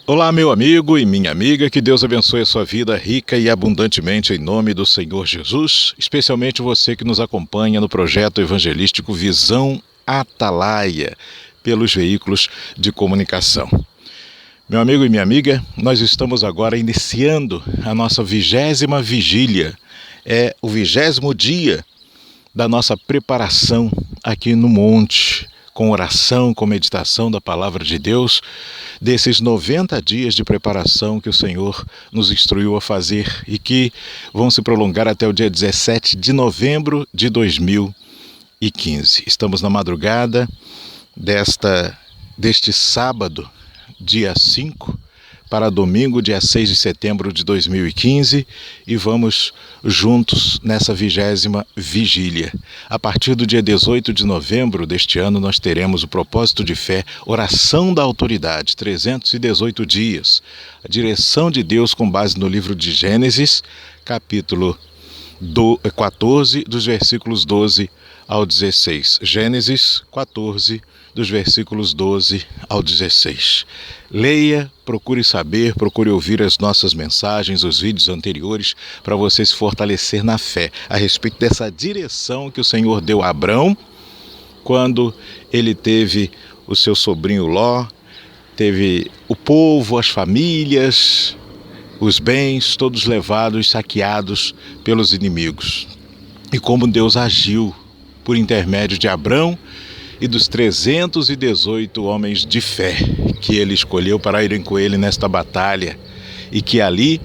Olá, meu amigo e minha amiga, que Deus abençoe a sua vida rica e abundantemente em nome do Senhor Jesus, especialmente você que nos acompanha no projeto evangelístico Visão Atalaia, pelos veículos de comunicação. Meu amigo e minha amiga, nós estamos agora iniciando a nossa 20ª vigília, é o 20º dia da nossa preparação aqui no monte, com oração, com meditação da palavra de Deus, desses 90 dias de preparação que o Senhor nos instruiu a fazer e que vão se prolongar até o dia 17 de novembro de 2015. Estamos na madrugada deste sábado, dia 5, para domingo, dia 6 de setembro de 2015, e vamos juntos nessa 20ª vigília. A partir do dia 18 de novembro deste ano, nós teremos o propósito de fé, oração da autoridade, 318 dias. A direção de Deus com base no livro de Gênesis, capítulo 14, dos versículos 12 ao 16. Gênesis 14, dos versículos 12 ao 16. Leia, procure saber, procure ouvir as nossas mensagens, os vídeos anteriores, para você se fortalecer na fé a respeito dessa direção que o Senhor deu a Abrão quando ele teve o seu sobrinho Ló, teve o povo, as famílias, os bens, todos levados, saqueados pelos inimigos. E como Deus agiu por intermédio de Abrão e dos 318 homens de fé que ele escolheu para irem com ele nesta batalha e que ali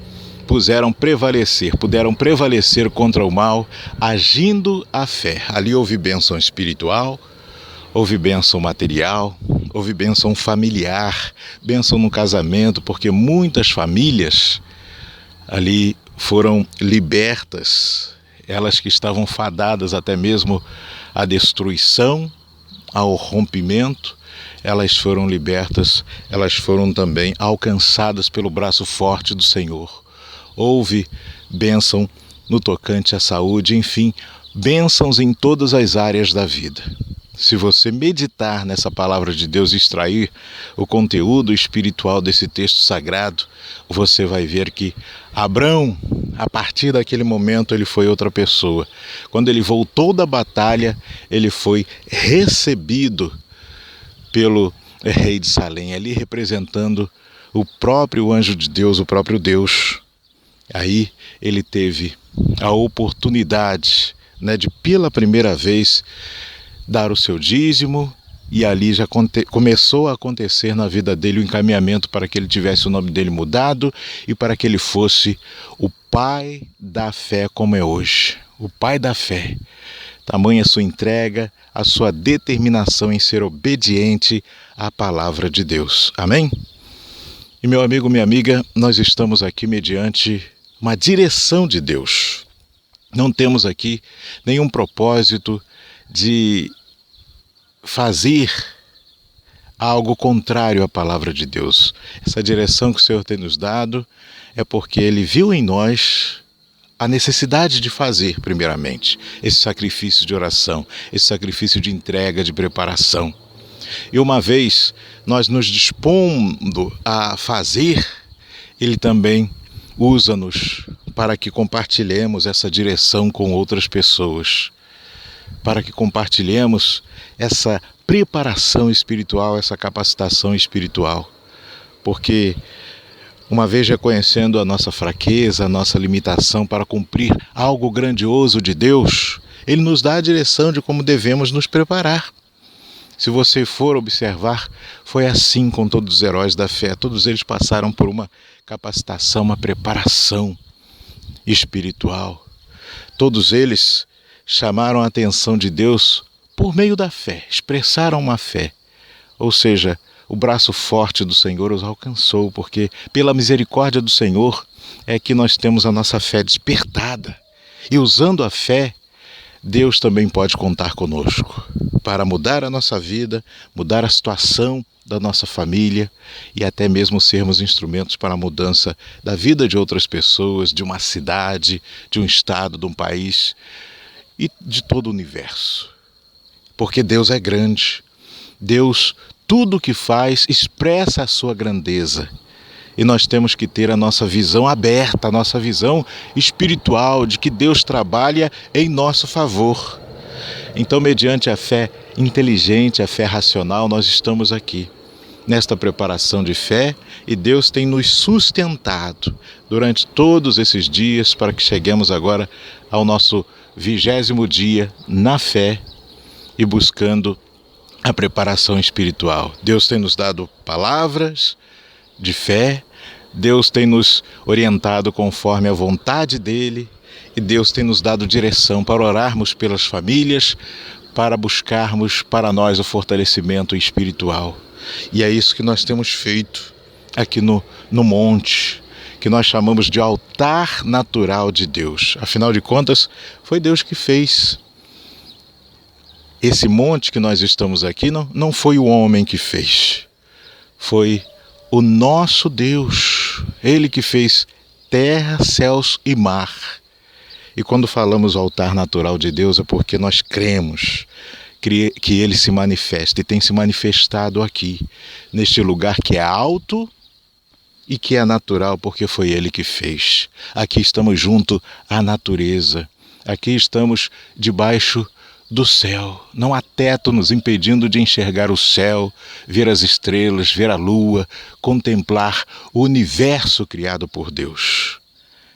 puderam prevalecer contra o mal, agindo a fé. Ali houve bênção espiritual, houve bênção material, houve bênção familiar, bênção no casamento, porque muitas famílias ali foram libertas, elas que estavam fadadas até mesmo à destruição, ao rompimento, elas foram libertas, elas foram também alcançadas pelo braço forte do Senhor. Houve bênção no tocante à saúde, enfim, bênçãos em todas as áreas da vida. Se você meditar nessa palavra de Deus e extrair o conteúdo espiritual desse texto sagrado, você vai ver que Abrão, a partir daquele momento, ele foi outra pessoa. Quando ele voltou da batalha, ele foi recebido pelo rei de Salém, ali representando o próprio anjo de Deus, o próprio Deus. Aí ele teve a oportunidade, de pela primeira vez dar o seu dízimo, e ali já começou a acontecer na vida dele o encaminhamento para que ele tivesse o nome dele mudado e para que ele fosse o pai da fé como é hoje. O pai da fé. Tamanha sua entrega, a sua determinação em ser obediente à palavra de Deus. Amém? E meu amigo, minha amiga, nós estamos aqui mediante uma direção de Deus. Não temos aqui nenhum propósito de fazer algo contrário à palavra de Deus. Essa direção que o Senhor tem nos dado é porque Ele viu em nós a necessidade de fazer, primeiramente, esse sacrifício de oração, esse sacrifício de entrega, de preparação. E uma vez nós nos dispondo a fazer, Ele também usa-nos para que compartilhemos essa direção com outras pessoas, para que compartilhemos essa preparação espiritual, essa capacitação espiritual. Porque uma vez reconhecendo a nossa fraqueza, a nossa limitação para cumprir algo grandioso de Deus, Ele nos dá a direção de como devemos nos preparar. Se você for observar, foi assim com todos os heróis da fé. Todos eles passaram por uma capacitação, uma preparação espiritual. Todos eles chamaram a atenção de Deus por meio da fé, expressaram uma fé. Ou seja, o braço forte do Senhor os alcançou, porque pela misericórdia do Senhor é que nós temos a nossa fé despertada. E usando a fé, Deus também pode contar conosco para mudar a nossa vida, mudar a situação da nossa família e até mesmo sermos instrumentos para a mudança da vida de outras pessoas, de uma cidade, de um estado, de um país e de todo o universo. Porque Deus é grande. Deus, tudo o que faz, expressa a sua grandeza. E nós temos que ter a nossa visão aberta, a nossa visão espiritual de que Deus trabalha em nosso favor. Então, mediante a fé inteligente, a fé racional, nós estamos aqui, nesta preparação de fé, e Deus tem nos sustentado durante todos esses dias para que cheguemos agora ao nosso 20º dia na fé e buscando a preparação espiritual. Deus tem nos dado palavras de fé, Deus tem nos orientado conforme a vontade dEle, e Deus tem nos dado direção para orarmos pelas famílias, para buscarmos para nós o fortalecimento espiritual. E é isso que nós temos feito aqui no monte, que nós chamamos de altar natural de Deus. Afinal de contas, foi Deus que fez. Esse monte que nós estamos aqui não foi o homem que fez, foi o nosso Deus, Ele que fez terra, céus e mar. E quando falamos altar natural de Deus é porque nós cremos que Ele se manifesta e tem se manifestado aqui, neste lugar que é alto e que é natural porque foi Ele que fez. Aqui estamos junto à natureza, aqui estamos debaixo do céu. Não há teto nos impedindo de enxergar o céu, ver as estrelas, ver a lua, contemplar o universo criado por Deus.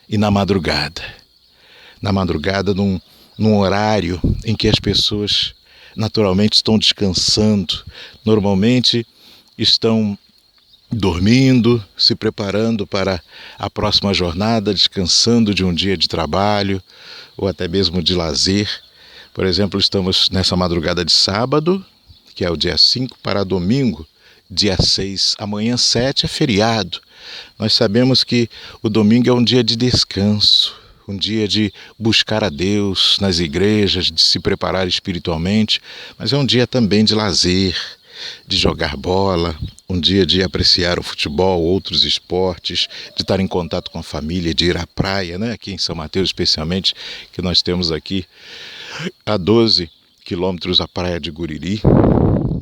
E na madrugada, num horário em que as pessoas naturalmente estão descansando, normalmente estão dormindo, se preparando para a próxima jornada, descansando de um dia de trabalho ou até mesmo de lazer. Por exemplo, estamos nessa madrugada de sábado, que é o dia 5, para domingo, dia 6. Amanhã 7 é feriado. Nós sabemos que o domingo é um dia de descanso, um dia de buscar a Deus nas igrejas, de se preparar espiritualmente, mas é um dia também de lazer, de jogar bola, um dia de apreciar o futebol, outros esportes, de estar em contato com a família, de ir à praia, né? Aqui em São Mateus especialmente, que nós temos aqui a 12 quilômetros a praia de Guriri.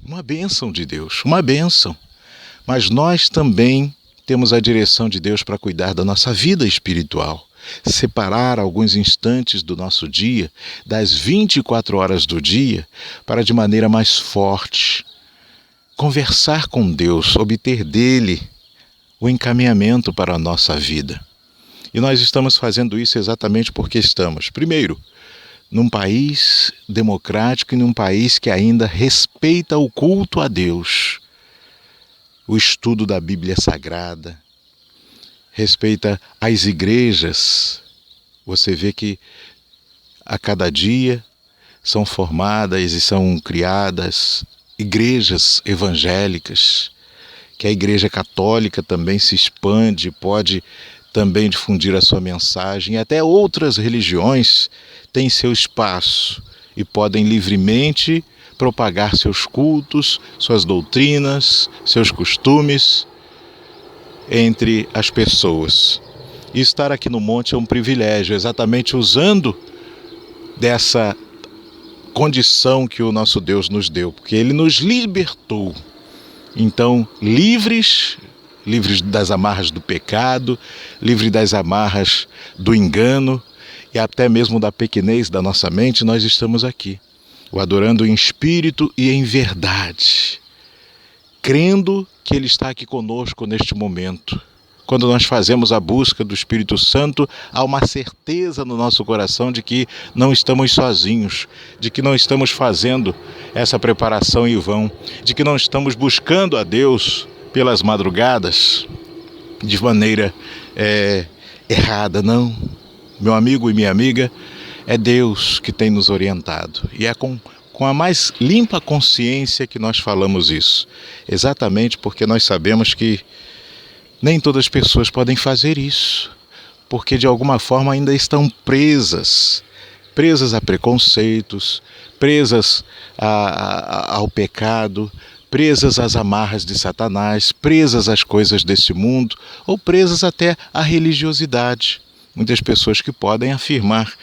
Uma bênção de Deus, uma bênção. Mas nós também temos a direção de Deus para cuidar da nossa vida espiritual. Separar alguns instantes do nosso dia, das 24 horas do dia, para de maneira mais forte conversar com Deus, obter dele o encaminhamento para a nossa vida. E nós estamos fazendo isso exatamente porque estamos, primeiro, num país democrático e num país que ainda respeita o culto a Deus, o estudo da Bíblia Sagrada, respeita as igrejas. Você vê que a cada dia são formadas e são criadas igrejas evangélicas, que a Igreja Católica também se expande, pode também difundir a sua mensagem, e até outras religiões têm seu espaço e podem livremente propagar seus cultos, suas doutrinas, seus costumes entre as pessoas. E estar aqui no monte é um privilégio, exatamente usando dessa condição que o nosso Deus nos deu, porque Ele nos libertou. Então, livres das amarras do pecado, livres das amarras do engano e até mesmo da pequenez da nossa mente, nós estamos aqui, o adorando em espírito e em verdade, crendo que Ele está aqui conosco neste momento. Quando nós fazemos a busca do Espírito Santo, há uma certeza no nosso coração de que não estamos sozinhos, de que não estamos fazendo essa preparação em vão, de que não estamos buscando a Deus pelas madrugadas de maneira errada, não. Meu amigo e minha amiga, é Deus que tem nos orientado, e é com a mais limpa consciência que nós falamos isso, exatamente porque nós sabemos que nem todas as pessoas podem fazer isso, porque de alguma forma ainda estão presas a preconceitos, presas ao pecado, presas às amarras de Satanás, presas às coisas desse mundo, ou presas até à religiosidade. Muitas pessoas que podem afirmar,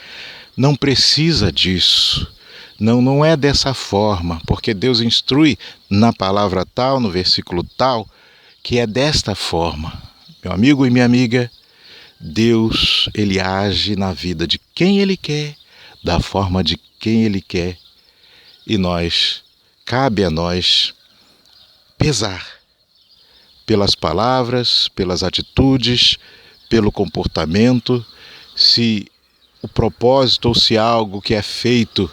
não precisa disso, não é dessa forma, porque Deus instrui na palavra tal, no versículo tal, que é desta forma. Meu amigo e minha amiga, Deus, Ele age na vida de quem Ele quer, da forma de quem Ele quer, e cabe a nós pesar pelas palavras, pelas atitudes, pelo comportamento, se o propósito ou se algo que é feito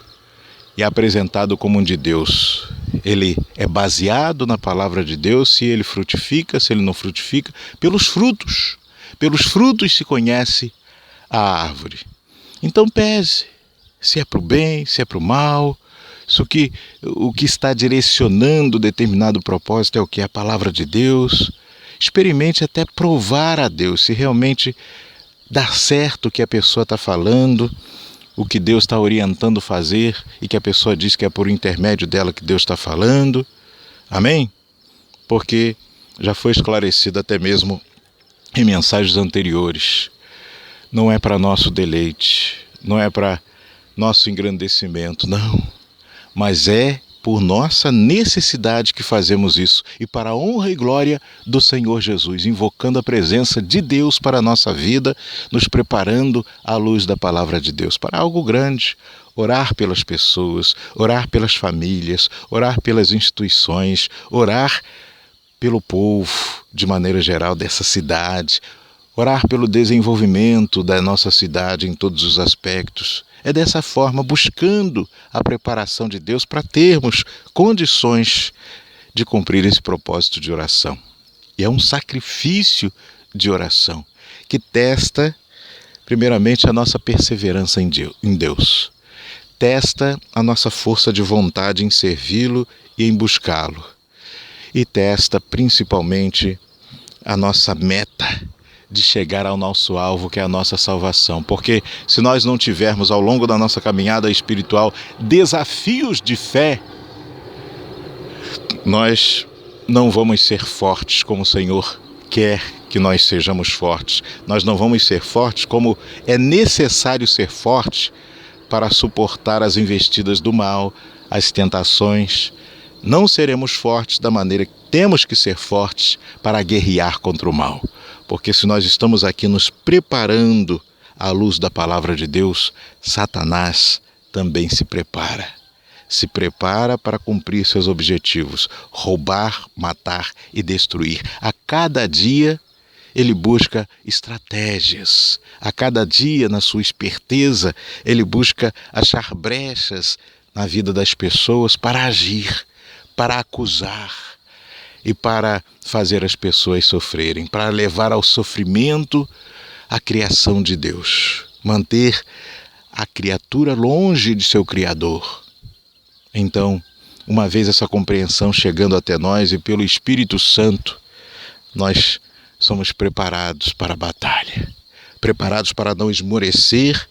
e apresentado como um de Deus, ele é baseado na palavra de Deus, se ele frutifica, se ele não frutifica, pelos frutos se conhece a árvore. Então pese, se é para o bem, se é para o mal, o que está direcionando determinado propósito é o que? A palavra de Deus. Experimente até provar a Deus se realmente dá certo o que a pessoa está falando, o que Deus está orientando fazer e que a pessoa diz que é por intermédio dela que Deus está falando. Amém? Porque já foi esclarecido até mesmo em mensagens anteriores. Não é para nosso deleite, não é para nosso engrandecimento, não. Mas é por nossa necessidade que fazemos isso e para a honra e glória do Senhor Jesus, invocando a presença de Deus para a nossa vida, nos preparando à luz da palavra de Deus para algo grande. Orar pelas pessoas, orar pelas famílias, orar pelas instituições, orar pelo povo de maneira geral dessa cidade, orar pelo desenvolvimento da nossa cidade em todos os aspectos. É dessa forma, buscando a preparação de Deus para termos condições de cumprir esse propósito de oração. E é um sacrifício de oração que testa, primeiramente, a nossa perseverança em Deus. Testa a nossa força de vontade em servi-lo e em buscá-lo. E testa, principalmente, a nossa meta de chegar ao nosso alvo, que é a nossa salvação. Porque se nós não tivermos ao longo da nossa caminhada espiritual desafios de fé, nós não vamos ser fortes como o Senhor quer que nós sejamos fortes. Nós não vamos ser fortes como é necessário ser forte para suportar as investidas do mal, as tentações. Não seremos fortes da maneira que temos que ser fortes para guerrear contra o mal. Porque se nós estamos aqui nos preparando à luz da palavra de Deus, Satanás também se prepara. Se prepara para cumprir seus objetivos, roubar, matar e destruir. A cada dia ele busca estratégias. A cada dia, na sua esperteza, ele busca achar brechas na vida das pessoas para agir, para acusar e para fazer as pessoas sofrerem, para levar ao sofrimento a criação de Deus, manter a criatura longe de seu Criador. Então, uma vez essa compreensão chegando até nós e pelo Espírito Santo, nós somos preparados para a batalha, preparados para não esmorecer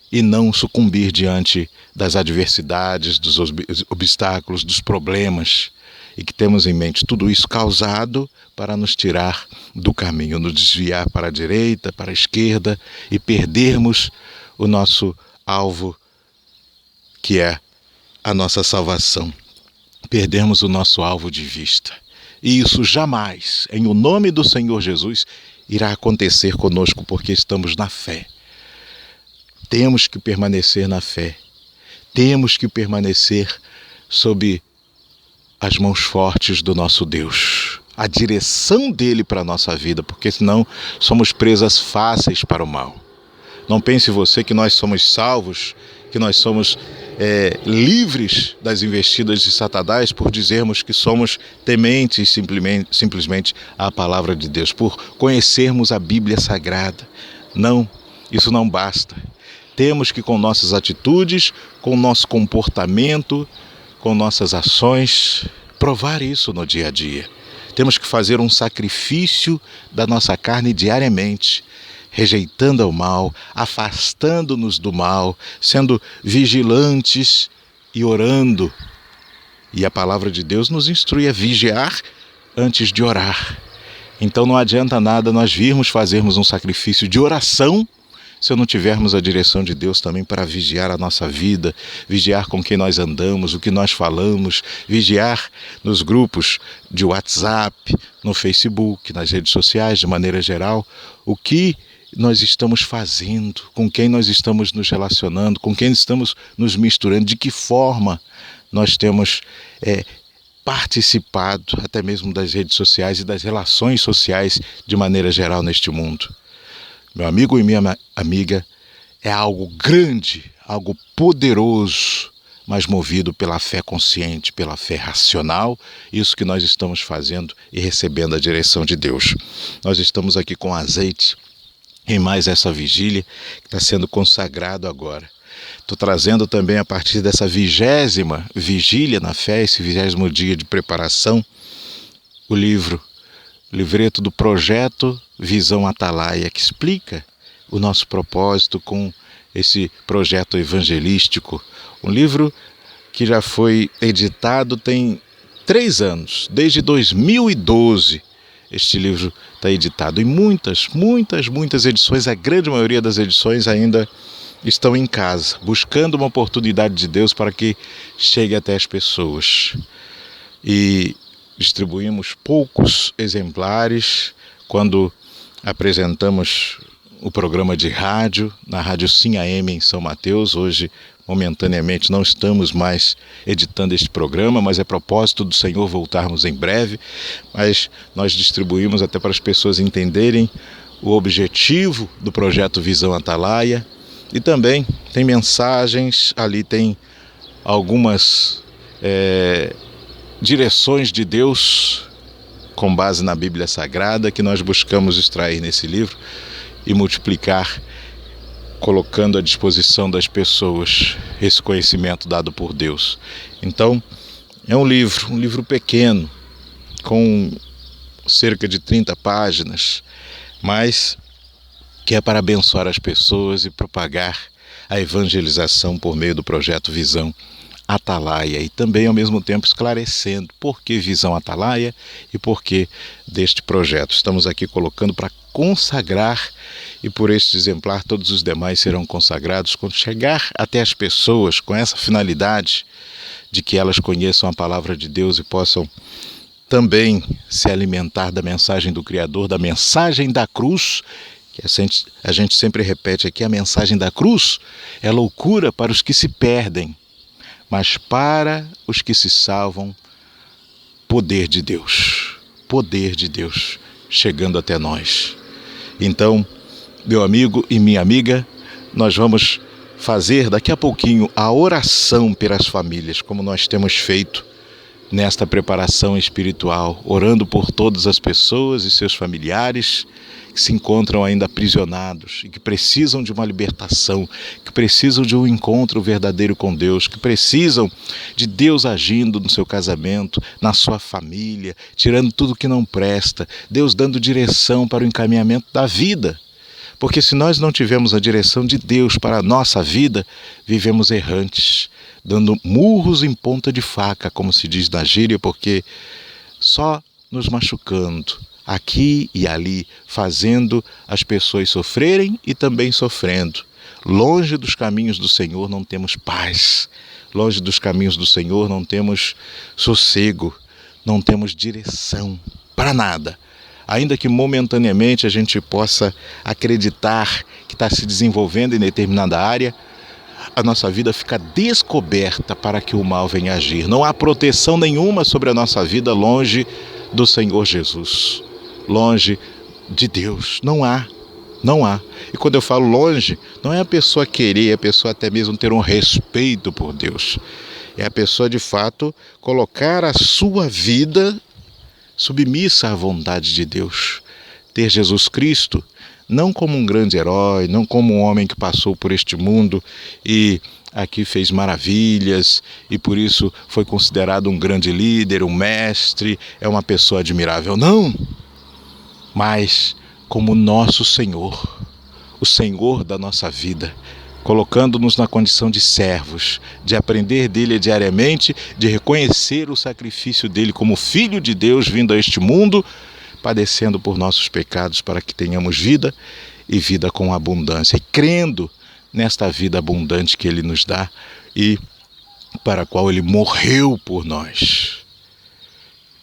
e não sucumbir diante das adversidades, dos obstáculos, dos problemas, e que temos em mente tudo isso causado para nos tirar do caminho, nos desviar para a direita, para a esquerda e perdermos o nosso alvo, que é a nossa salvação. Perdermos o nosso alvo de vista. E isso jamais, em o nome do Senhor Jesus, irá acontecer conosco, porque estamos na fé. Temos que permanecer na fé. Temos que permanecer sob as mãos fortes do nosso Deus, a direção dele para a nossa vida, porque senão somos presas fáceis para o mal. Não pense você que nós somos salvos, que nós somos livres das investidas de Satanás por dizermos que somos tementes simplesmente à palavra de Deus, por conhecermos a Bíblia Sagrada. Não, isso não basta. Temos que, com nossas atitudes, com nosso comportamento, com nossas ações, provar isso no dia a dia. Temos que fazer um sacrifício da nossa carne diariamente, rejeitando o mal, afastando-nos do mal, sendo vigilantes e orando. E a palavra de Deus nos instrui a vigiar antes de orar. Então não adianta nada nós fazermos um sacrifício de oração se eu não tivermos a direção de Deus também para vigiar a nossa vida, vigiar com quem nós andamos, o que nós falamos, vigiar nos grupos de WhatsApp, no Facebook, nas redes sociais, de maneira geral, o que nós estamos fazendo, com quem nós estamos nos relacionando, com quem estamos nos misturando, de que forma nós temos participado até mesmo das redes sociais e das relações sociais de maneira geral neste mundo. Meu amigo e minha amiga, é algo grande, algo poderoso, mas movido pela fé consciente, pela fé racional, isso que nós estamos fazendo e recebendo a direção de Deus. Nós estamos aqui com azeite em mais essa vigília que está sendo consagrado agora. Estou trazendo também a partir dessa 20ª vigília na fé, esse 20º dia de preparação, o livreto do projeto Visão Atalaia, que explica o nosso propósito com esse projeto evangelístico. Um livro que já foi editado tem 3 anos, desde 2012. Este livro está editado em muitas edições, a grande maioria das edições ainda estão em casa, buscando uma oportunidade de Deus para que chegue até as pessoas. E distribuímos poucos exemplares quando apresentamos o programa de rádio, na Rádio Sim AM em São Mateus. Hoje, momentaneamente, não estamos mais editando este programa, mas é propósito do Senhor voltarmos em breve. Mas nós distribuímos até para as pessoas entenderem o objetivo do projeto Visão Atalaia. E também tem mensagens, ali tem algumas direções de Deus com base na Bíblia Sagrada que nós buscamos extrair nesse livro e multiplicar, colocando à disposição das pessoas esse conhecimento dado por Deus. Então, é um livro pequeno, com cerca de 30 páginas, mas que é para abençoar as pessoas e propagar a evangelização por meio do projeto Visão Atalaia, e também ao mesmo tempo esclarecendo por que Visão Atalaia e por que deste projeto. Estamos aqui colocando para consagrar, e por este exemplar todos os demais serão consagrados quando chegar até as pessoas, com essa finalidade de que elas conheçam a palavra de Deus e possam também se alimentar da mensagem do Criador, da mensagem da cruz, que a gente sempre repete aqui. A mensagem da cruz é loucura para os que se perdem, mas para os que se salvam, poder de Deus chegando até nós. Então, meu amigo e minha amiga, nós vamos fazer daqui a pouquinho a oração pelas famílias, como nós temos feito nesta preparação espiritual, orando por todas as pessoas e seus familiares que se encontram ainda aprisionados e que precisam de uma libertação, que precisam de um encontro verdadeiro com Deus, que precisam de Deus agindo no seu casamento, na sua família, tirando tudo que não presta, Deus dando direção para o encaminhamento da vida. Porque se nós não tivermos a direção de Deus para a nossa vida, vivemos errantes, dando murros em ponta de faca, como se diz na gíria, porque só nos machucando, aqui e ali, fazendo as pessoas sofrerem e também sofrendo. Longe dos caminhos do Senhor não temos paz, longe dos caminhos do Senhor não temos sossego, não temos direção para nada. Ainda que momentaneamente a gente possa acreditar que está se desenvolvendo em determinada área, a nossa vida fica descoberta para que o mal venha agir. Não há proteção nenhuma sobre a nossa vida longe do Senhor Jesus, longe de Deus. Não há. E quando eu falo longe, não é a pessoa querer, é a pessoa até mesmo ter um respeito por Deus. É a pessoa, de fato, colocar a sua vida submissa à vontade de Deus. Ter Jesus Cristo não como um grande herói, não como um homem que passou por este mundo e aqui fez maravilhas e por isso foi considerado um grande líder, um mestre, é uma pessoa admirável. Não! Mas como nosso Senhor, o Senhor da nossa vida, colocando-nos na condição de servos, de aprender dele diariamente, de reconhecer o sacrifício dele como Filho de Deus vindo a este mundo, padecendo por nossos pecados para que tenhamos vida e vida com abundância, e crendo nesta vida abundante que Ele nos dá e para a qual Ele morreu por nós,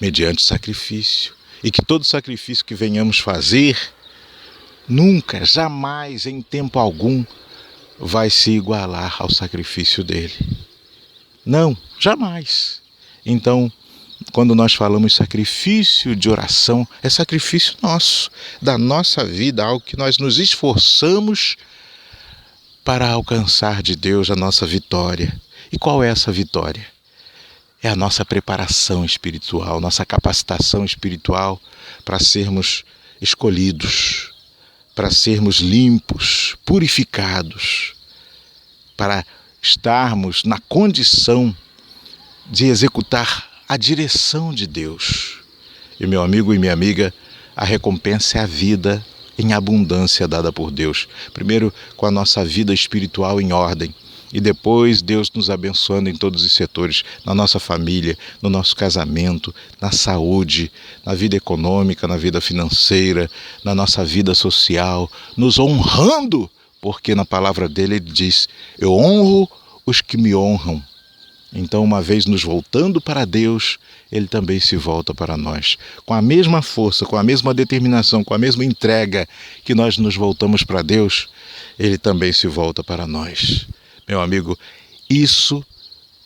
mediante sacrifício. E que todo sacrifício que venhamos fazer, nunca, jamais, em tempo algum, vai se igualar ao sacrifício dele. Não, jamais. Então, quando nós falamos sacrifício de oração, é sacrifício nosso, da nossa vida, algo que nós nos esforçamos para alcançar de Deus a nossa vitória. E qual é essa vitória? É a nossa preparação espiritual, nossa capacitação espiritual para sermos escolhidos, para sermos limpos, purificados, para estarmos na condição de executar a direção de Deus. E meu amigo e minha amiga, a recompensa é a vida em abundância dada por Deus. Primeiro, com a nossa vida espiritual em ordem, e depois Deus nos abençoando em todos os setores, na nossa família, no nosso casamento, na saúde, na vida econômica, na vida financeira, na nossa vida social, nos honrando, porque na palavra dele ele diz: eu honro os que me honram. Então, uma vez nos voltando para Deus, Ele também se volta para nós. Com a mesma força, com a mesma determinação, com a mesma entrega que nós nos voltamos para Deus, Ele também se volta para nós. Meu amigo, isso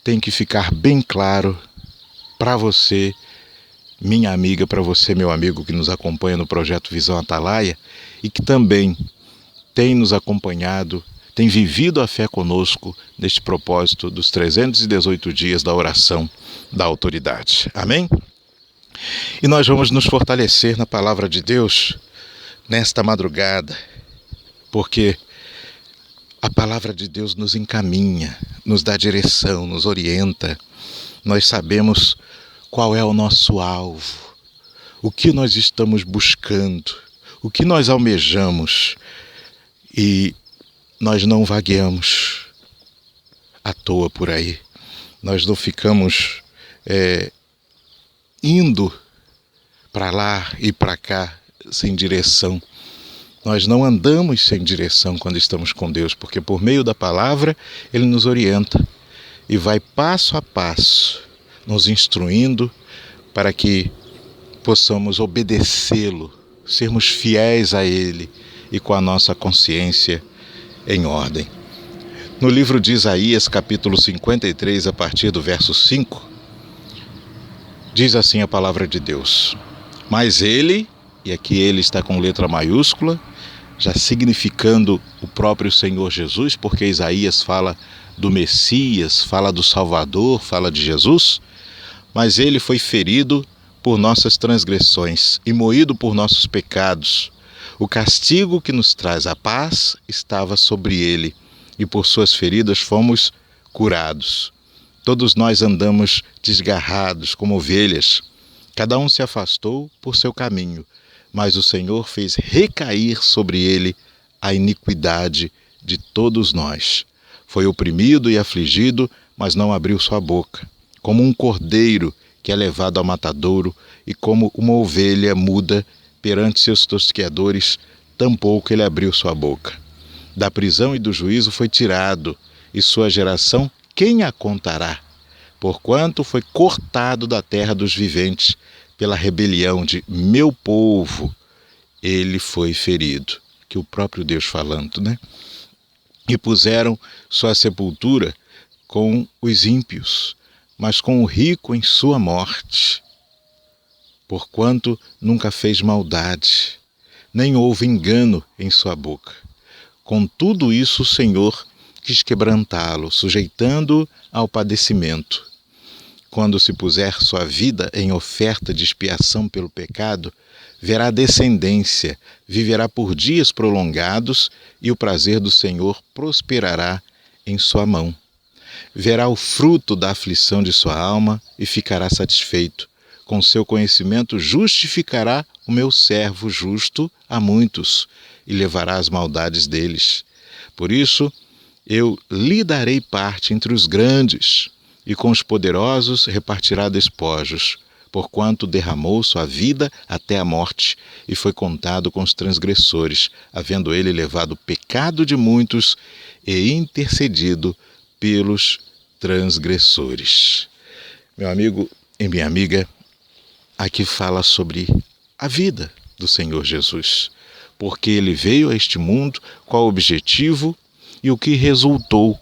tem que ficar bem claro para você, minha amiga, para você, meu amigo, que nos acompanha no projeto Visão Atalaia e que também tem nos acompanhado, tem vivido a fé conosco neste propósito dos 318 dias da oração da autoridade. Amém? E nós vamos nos fortalecer na palavra de Deus nesta madrugada, porque a palavra de Deus nos encaminha, nos dá direção, nos orienta. Nós sabemos qual é o nosso alvo, o que nós estamos buscando, o que nós almejamos, e nós não vagueamos à toa por aí. Nós não ficamos indo para lá e para cá sem direção. Nós não andamos sem direção quando estamos com Deus, porque por meio da palavra Ele nos orienta e vai passo a passo nos instruindo para que possamos obedecê-lo, sermos fiéis a Ele e com a nossa consciência em ordem. No livro de Isaías, capítulo 53, a partir do verso 5, diz assim a palavra de Deus: mas Ele, e aqui Ele está com letra maiúscula, já significando o próprio Senhor Jesus, porque Isaías fala do Messias, fala do Salvador, fala de Jesus, mas Ele foi ferido por nossas transgressões e moído por nossos pecados. O castigo que nos traz a paz estava sobre Ele, e por suas feridas fomos curados. Todos nós andamos desgarrados como ovelhas, cada um se afastou por seu caminho, mas o Senhor fez recair sobre ele a iniquidade de todos nós. Foi oprimido e afligido, mas não abriu sua boca. Como um cordeiro que é levado ao matadouro, e como uma ovelha muda perante seus tosqueadores, tampouco ele abriu sua boca. Da prisão e do juízo foi tirado, e sua geração quem a contará? Porquanto foi cortado da terra dos viventes, pela rebelião de meu povo, ele foi ferido. Que o próprio Deus falando, né? E puseram sua sepultura com os ímpios, mas com o rico em sua morte. Porquanto nunca fez maldade, nem houve engano em sua boca. Com tudo isso o Senhor quis quebrantá-lo, sujeitando-o ao padecimento. Quando se puser sua vida em oferta de expiação pelo pecado, verá descendência, viverá por dias prolongados, e o prazer do Senhor prosperará em sua mão. Verá o fruto da aflição de sua alma e ficará satisfeito. Com seu conhecimento justificará o meu servo justo a muitos, e levará as maldades deles. Por isso, eu lhe darei parte entre os grandes, e com os poderosos repartirá despojos, porquanto derramou sua vida até a morte e foi contado com os transgressores, havendo ele levado o pecado de muitos e intercedido pelos transgressores. Meu amigo e minha amiga, aqui fala sobre a vida do Senhor Jesus, porque ele veio a este mundo, qual o objetivo e o que resultou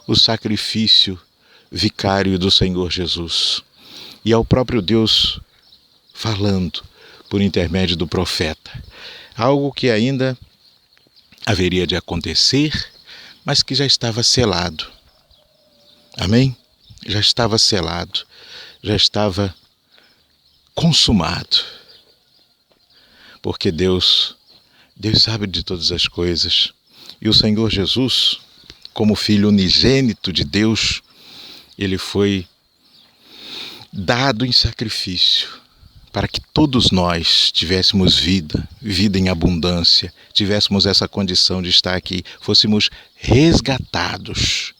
o sacrifício vicário do Senhor Jesus. E ao próprio Deus falando por intermédio do profeta, algo que ainda haveria de acontecer, mas que já estava selado. Amém? Já estava selado, já estava consumado. Porque Deus sabe de todas as coisas. E o Senhor Jesus, como Filho unigênito de Deus, ele foi dado em sacrifício para que todos nós tivéssemos vida em abundância, tivéssemos essa condição de estar aqui, fôssemos resgatados.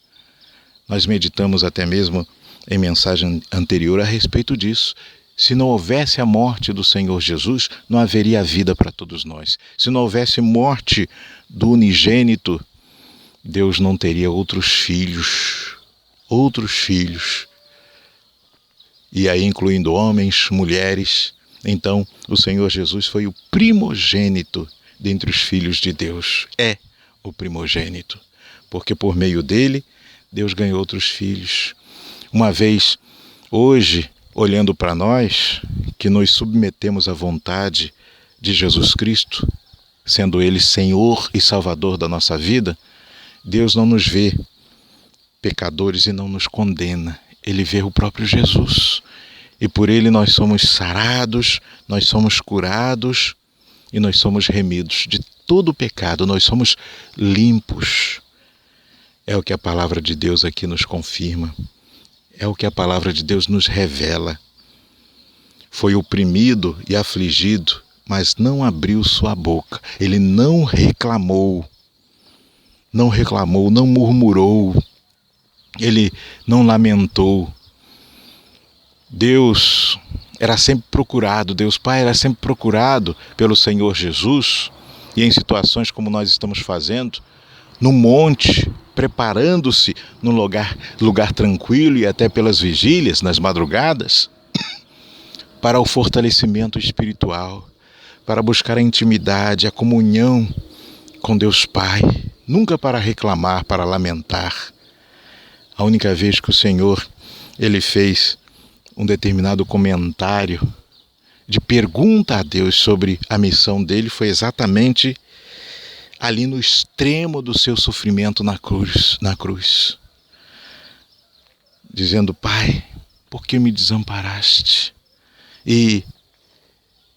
Nós meditamos até mesmo em mensagem anterior a respeito disso. Se não houvesse a morte do Senhor Jesus, não haveria vida para todos nós. Se não houvesse morte do unigênito, Deus não teria outros filhos. E aí incluindo homens, mulheres. Então o Senhor Jesus foi o primogênito dentre os filhos de Deus. É o primogênito, porque por meio dele, Deus ganhou outros filhos. Uma vez, hoje, olhando para nós, que nos submetemos à vontade de Jesus Cristo, sendo Ele Senhor e Salvador da nossa vida, Deus não nos vê pecadores e não nos condena. Ele vê o próprio Jesus. E por Ele nós somos sarados, nós somos curados e nós somos remidos de todo o pecado. Nós somos limpos. É o que a palavra de Deus aqui nos confirma. É o que a palavra de Deus nos revela. Foi oprimido e afligido, mas não abriu sua boca. Ele não reclamou, não murmurou. Ele não lamentou. Deus era sempre procurado, Deus Pai era sempre procurado pelo Senhor Jesus, e em situações como nós estamos fazendo, no monte, preparando-se num lugar tranquilo e até pelas vigílias, nas madrugadas, para o fortalecimento espiritual, para buscar a intimidade, a comunhão com Deus Pai, nunca para reclamar, para lamentar. A única vez que o Senhor, ele fez um determinado comentário de pergunta a Deus sobre a missão dele foi exatamente ali no extremo do seu sofrimento na cruz, dizendo: Pai, por que me desamparaste? E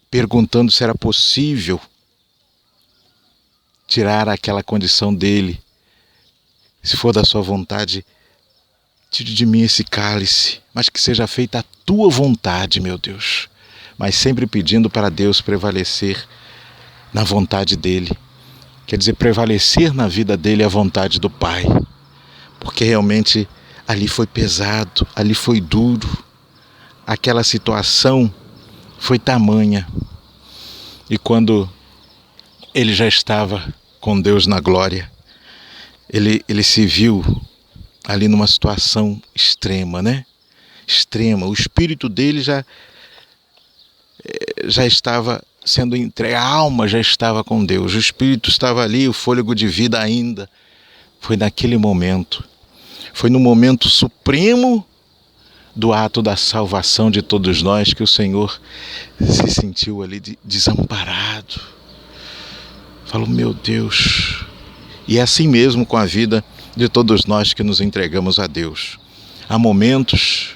perguntando se era possível tirar aquela condição dele. Se for da sua vontade, tire de mim esse cálice, mas que seja feita a tua vontade, meu Deus. Mas sempre pedindo para Deus prevalecer na vontade dele. Quer dizer, prevalecer na vida dele a vontade do Pai. Porque realmente ali foi pesado, ali foi duro. Aquela situação foi tamanha. E quando ele já estava com Deus na glória, ele se viu ali numa situação extrema, né? Extrema. O espírito dele já estava sendo entregue, a alma já estava com Deus, o espírito estava ali, o fôlego de vida ainda. Foi naquele momento, foi no momento supremo do ato da salvação de todos nós que o Senhor se sentiu ali desamparado. Falou: meu Deus. E é assim mesmo com a vida de todos nós que nos entregamos a Deus. Há momentos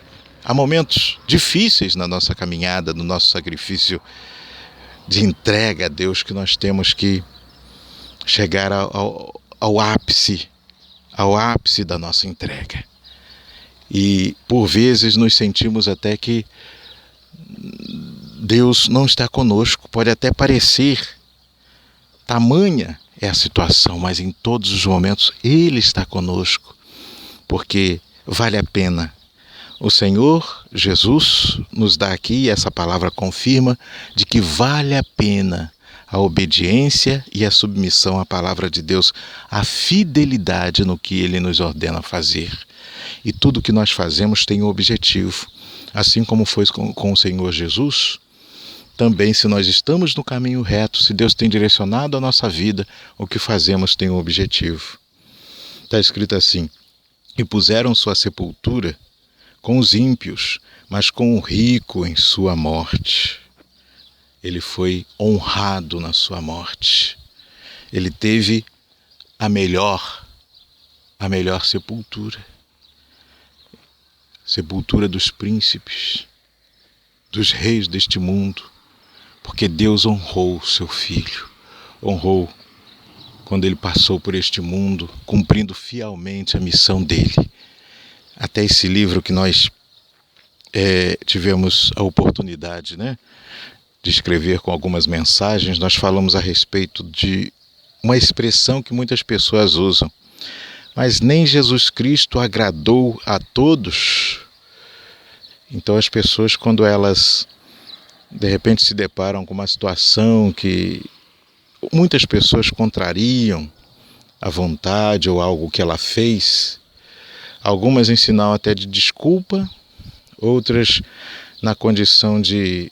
difíceis na nossa caminhada, no nosso sacrifício de entrega a Deus, que nós temos que chegar ao ápice da nossa entrega. E por vezes nos sentimos até que Deus não está conosco. Pode até parecer, tamanha é a situação, mas em todos os momentos Ele está conosco, porque vale a pena O Senhor Jesus nos dá aqui, e essa palavra confirma, de que vale a pena a obediência e a submissão à palavra de Deus, a fidelidade no que Ele nos ordena fazer. E tudo que nós fazemos tem um objetivo. Assim como foi com o Senhor Jesus, também se nós estamos no caminho reto, se Deus tem direcionado a nossa vida, o que fazemos tem um objetivo. Está escrito assim: e puseram sua sepultura com os ímpios, mas com o rico em sua morte. Ele foi honrado na sua morte. Ele teve a melhor sepultura. Sepultura dos príncipes, dos reis deste mundo, porque Deus honrou o seu filho. Honrou quando ele passou por este mundo, cumprindo fielmente a missão dele. Até esse livro que nós tivemos a oportunidade, de escrever com algumas mensagens, nós falamos a respeito de uma expressão que muitas pessoas usam. Mas nem Jesus Cristo agradou a todos. Então as pessoas, quando elas de repente se deparam com uma situação que muitas pessoas contrariam a vontade ou algo que ela fez, algumas em sinal até de desculpa, outras na condição de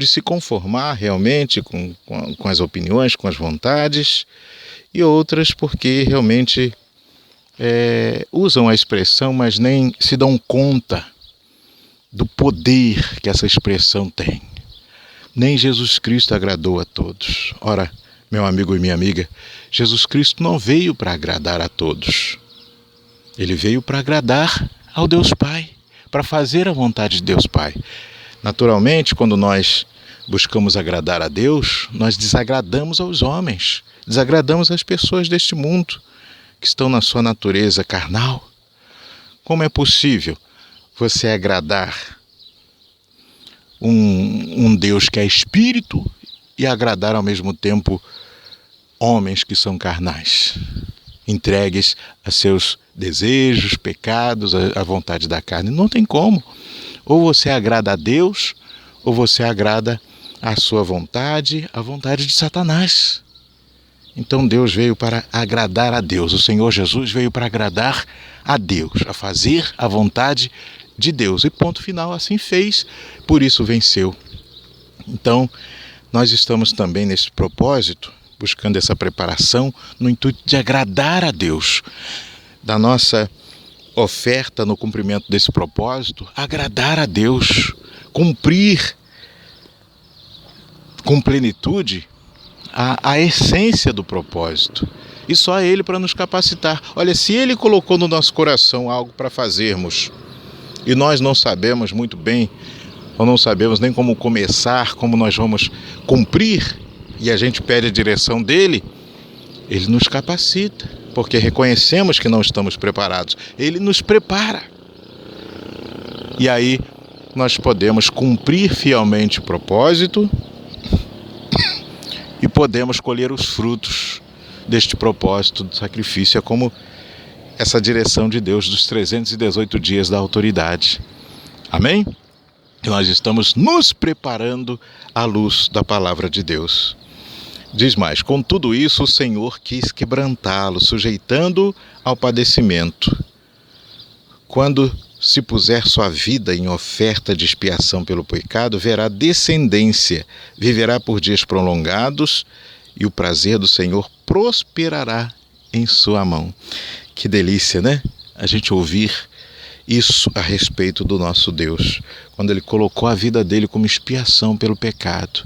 se conformar realmente com as opiniões, com as vontades, e outras porque realmente usam a expressão, mas nem se dão conta do poder que essa expressão tem. Nem Jesus Cristo agradou a todos. Ora, meu amigo e minha amiga, Jesus Cristo não veio para agradar a todos. Ele veio para agradar ao Deus Pai, para fazer a vontade de Deus Pai. Naturalmente, quando nós buscamos agradar a Deus, nós desagradamos aos homens, desagradamos as pessoas deste mundo que estão na sua natureza carnal. Como é possível você agradar um Deus que é espírito e agradar ao mesmo tempo homens que são carnais, entregues a seus desejos, pecados, à vontade da carne? Não tem como. Ou você agrada a Deus, ou você agrada a sua vontade, a vontade de Satanás. Então Deus veio para agradar a Deus. O Senhor Jesus veio para agradar a Deus, a fazer a vontade de Deus. E ponto final, assim fez, por isso venceu. Então, nós estamos também nesse propósito, buscando essa preparação, no intuito de agradar a Deus. Da nossa oferta no cumprimento desse propósito, agradar a Deus, cumprir com plenitude a essência do propósito. E só Ele para nos capacitar. Olha, se Ele colocou no nosso coração algo para fazermos, e nós não sabemos muito bem, ou não sabemos nem como começar, como nós vamos cumprir, e a gente pede a direção dEle, Ele nos capacita, porque reconhecemos que não estamos preparados. Ele nos prepara. E aí nós podemos cumprir fielmente o propósito e podemos colher os frutos deste propósito do sacrifício. É como essa direção de Deus dos 318 dias da autoridade. Amém? E nós estamos nos preparando à luz da palavra de Deus. Diz mais: com tudo isso o Senhor quis quebrantá-lo, sujeitando-o ao padecimento. Quando se puser sua vida em oferta de expiação pelo pecado, verá descendência, viverá por dias prolongados, e o prazer do Senhor prosperará em sua mão. Que delícia, né? A gente ouvir isso a respeito do nosso Deus, quando Ele colocou a vida dele como expiação pelo pecado.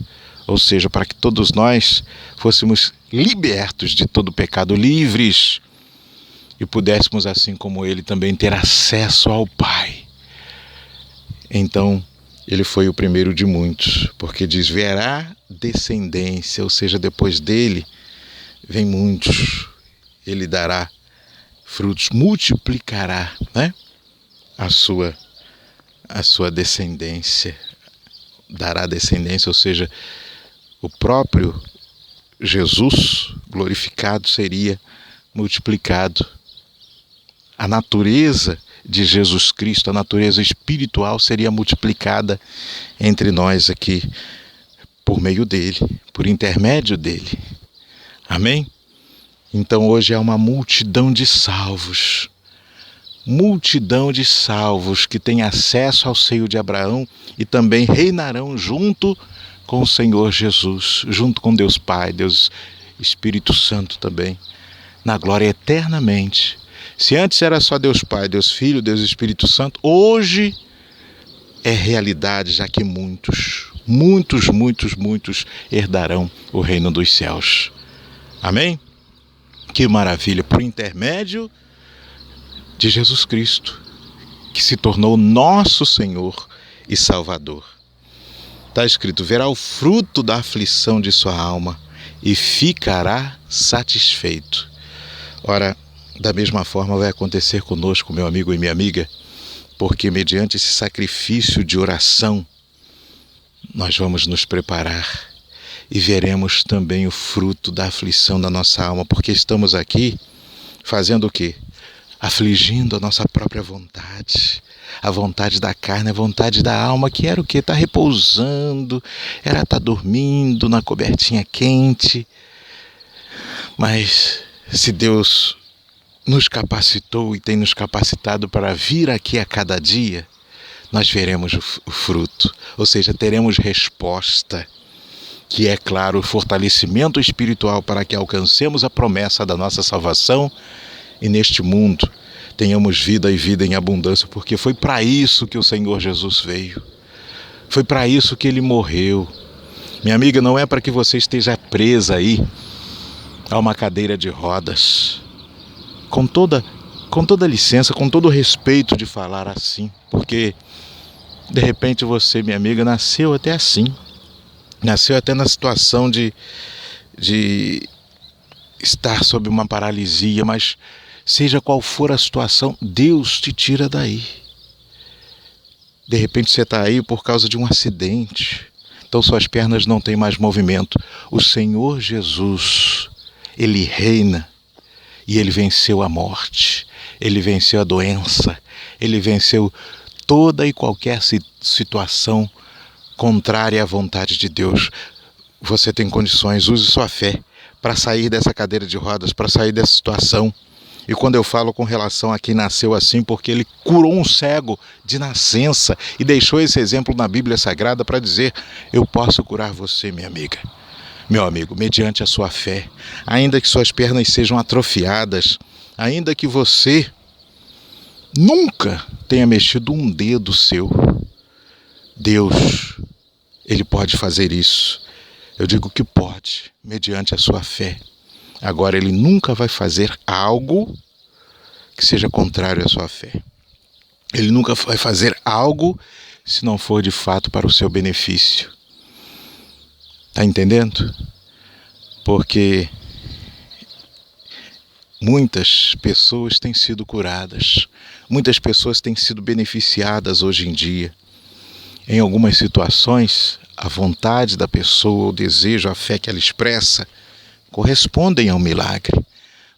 Ou seja, para que todos nós fôssemos libertos de todo pecado, livres, e pudéssemos, assim como Ele, também ter acesso ao Pai. Então, Ele foi o primeiro de muitos, porque diz: verá descendência, ou seja, depois dele vem muitos. Ele dará frutos, multiplicará, a sua descendência. Dará descendência, ou seja, o próprio Jesus glorificado seria multiplicado. A natureza de Jesus Cristo, a natureza espiritual seria multiplicada entre nós aqui, por meio dele, por intermédio dele. Amém? Então hoje é uma multidão de salvos que tem acesso ao seio de Abraão e também reinarão junto com o Senhor Jesus, junto com Deus Pai, Deus Espírito Santo também, na glória eternamente. Se antes era só Deus Pai, Deus Filho, Deus Espírito Santo, hoje é realidade, já que muitos herdarão o reino dos céus. Amém? Que maravilha, por intermédio de Jesus Cristo, que se tornou nosso Senhor e Salvador. Está escrito: verá o fruto da aflição de sua alma e ficará satisfeito. Ora, da mesma forma vai acontecer conosco, meu amigo e minha amiga, porque mediante esse sacrifício de oração, nós vamos nos preparar e veremos também o fruto da aflição da nossa alma, porque estamos aqui fazendo o quê? Afligindo a nossa própria vontade, a vontade da carne, a vontade da alma, que era o quê? Está repousando, era estar dormindo na cobertinha quente. Mas se Deus nos capacitou e tem nos capacitado para vir aqui a cada dia, nós veremos o fruto, ou seja, teremos resposta, que é, claro, o fortalecimento espiritual para que alcancemos a promessa da nossa salvação e neste mundo tenhamos vida e vida em abundância, porque foi para isso que o Senhor Jesus veio, foi para isso que Ele morreu. Minha amiga, não é para que você esteja presa aí a uma cadeira de rodas, com toda licença, com todo o respeito de falar assim, porque de repente você, minha amiga, nasceu até assim, nasceu até na situação de estar sob uma paralisia, mas seja qual for a situação, Deus te tira daí. De repente você está aí por causa de um acidente, então suas pernas não têm mais movimento. O Senhor Jesus, Ele reina e Ele venceu a morte, Ele venceu a doença, Ele venceu toda e qualquer situação contrária à vontade de Deus. Você tem condições, use sua fé para sair dessa cadeira de rodas, para sair dessa situação. E quando eu falo com relação a quem nasceu assim, porque Ele curou um cego de nascença e deixou esse exemplo na Bíblia Sagrada para dizer: eu posso curar você, minha amiga, meu amigo, mediante a sua fé. Ainda que suas pernas sejam atrofiadas, ainda que você nunca tenha mexido um dedo seu, Deus, Ele pode fazer isso. Eu digo que pode, mediante a sua fé. Agora, Ele nunca vai fazer algo que seja contrário à sua fé. Ele nunca vai fazer algo se não for de fato para o seu benefício. Está entendendo? Porque muitas pessoas têm sido curadas, muitas pessoas têm sido beneficiadas hoje em dia. Em algumas situações, a vontade da pessoa, o desejo, a fé que ela expressa correspondem ao milagre,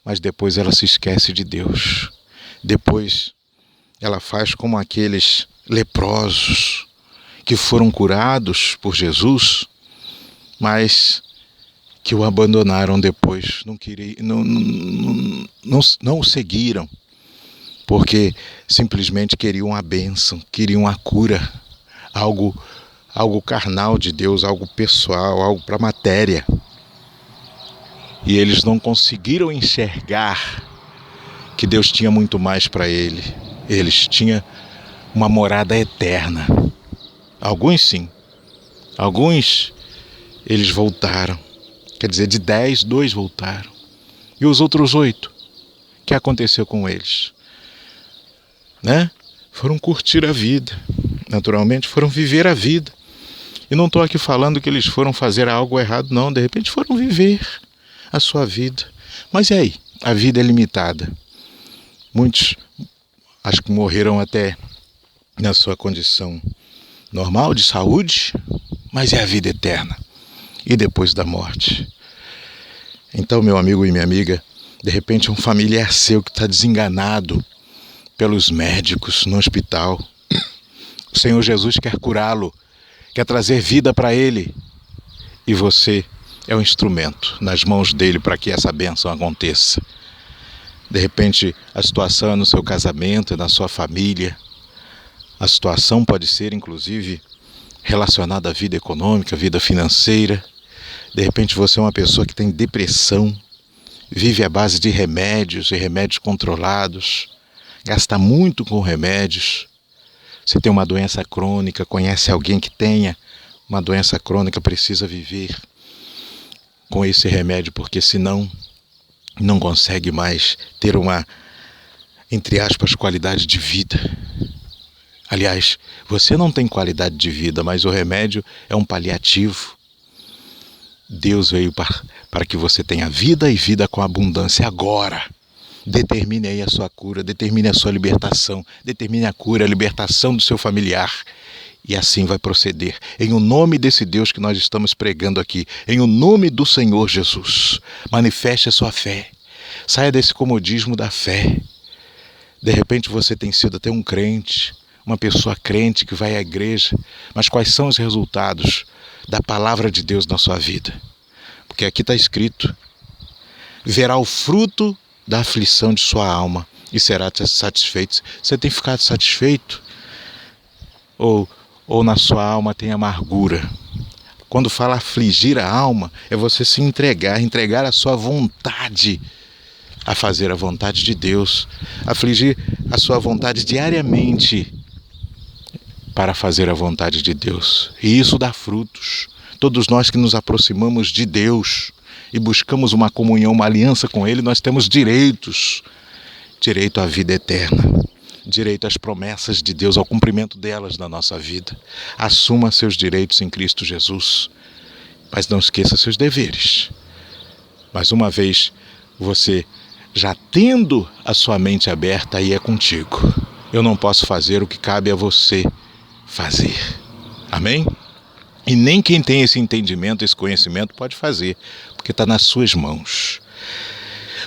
mas depois ela se esquece de Deus. Depois ela faz como aqueles leprosos que foram curados por Jesus, mas que o abandonaram depois, não o seguiram, porque simplesmente queriam a bênção, queriam a cura, algo carnal de Deus, algo pessoal, algo para a matéria. E eles não conseguiram enxergar que Deus tinha muito mais para eles tinham uma morada eterna. Alguns sim, alguns eles voltaram, quer dizer, de 10, 2 voltaram. E os outros 8, o que aconteceu com eles? Foram curtir a vida, naturalmente foram viver a vida. E não estou aqui falando que eles foram fazer algo errado, não, de repente foram viver a sua vida. Mas e aí? A vida é limitada. Muitos acho que morreram até na sua condição normal de saúde, mas é a vida eterna. E depois da morte? Então, meu amigo e minha amiga, de repente um familiar seu que está desenganado pelos médicos no hospital. O Senhor Jesus quer curá-lo, quer trazer vida para ele. E você é um instrumento nas mãos dele para que essa bênção aconteça. De repente, a situação é no seu casamento, é na sua família. A situação pode ser, inclusive, relacionada à vida econômica, à vida financeira. De repente, você é uma pessoa que tem depressão, vive à base de remédios e remédios controlados, gasta muito com remédios. Você tem uma doença crônica, conhece alguém que tenha uma doença crônica, precisa viver com esse remédio, porque senão não consegue mais ter uma, entre aspas, qualidade de vida. Aliás, você não tem qualidade de vida, mas o remédio é um paliativo. Deus veio para que você tenha vida e vida com abundância agora. Determine aí a sua cura, determine a sua libertação, determine a cura, a libertação do seu familiar. E assim vai proceder. Em o nome desse Deus que nós estamos pregando aqui, em o nome do Senhor Jesus, manifeste a sua fé. Saia desse comodismo da fé. De repente você tem sido até um crente, uma pessoa crente que vai à igreja, mas quais são os resultados da palavra de Deus na sua vida? Porque aqui está escrito: verá o fruto da aflição de sua alma e será satisfeito. Você tem ficado satisfeito? Ou na sua alma tem amargura? Quando fala afligir a alma, é você se entregar a sua vontade a fazer a vontade de Deus, afligir a sua vontade diariamente para fazer a vontade de Deus. E isso dá frutos. Todos nós que nos aproximamos de Deus e buscamos uma comunhão, uma aliança com Ele, nós temos direitos. Direito à vida eterna, direito às promessas de Deus, ao cumprimento delas na nossa vida. Assuma seus direitos em Cristo Jesus, mas não esqueça seus deveres. Mas uma vez você já tendo a sua mente aberta, aí é contigo. Eu não posso fazer o que cabe a você fazer. Amém? E nem quem tem esse entendimento, esse conhecimento pode fazer, porque está nas suas mãos.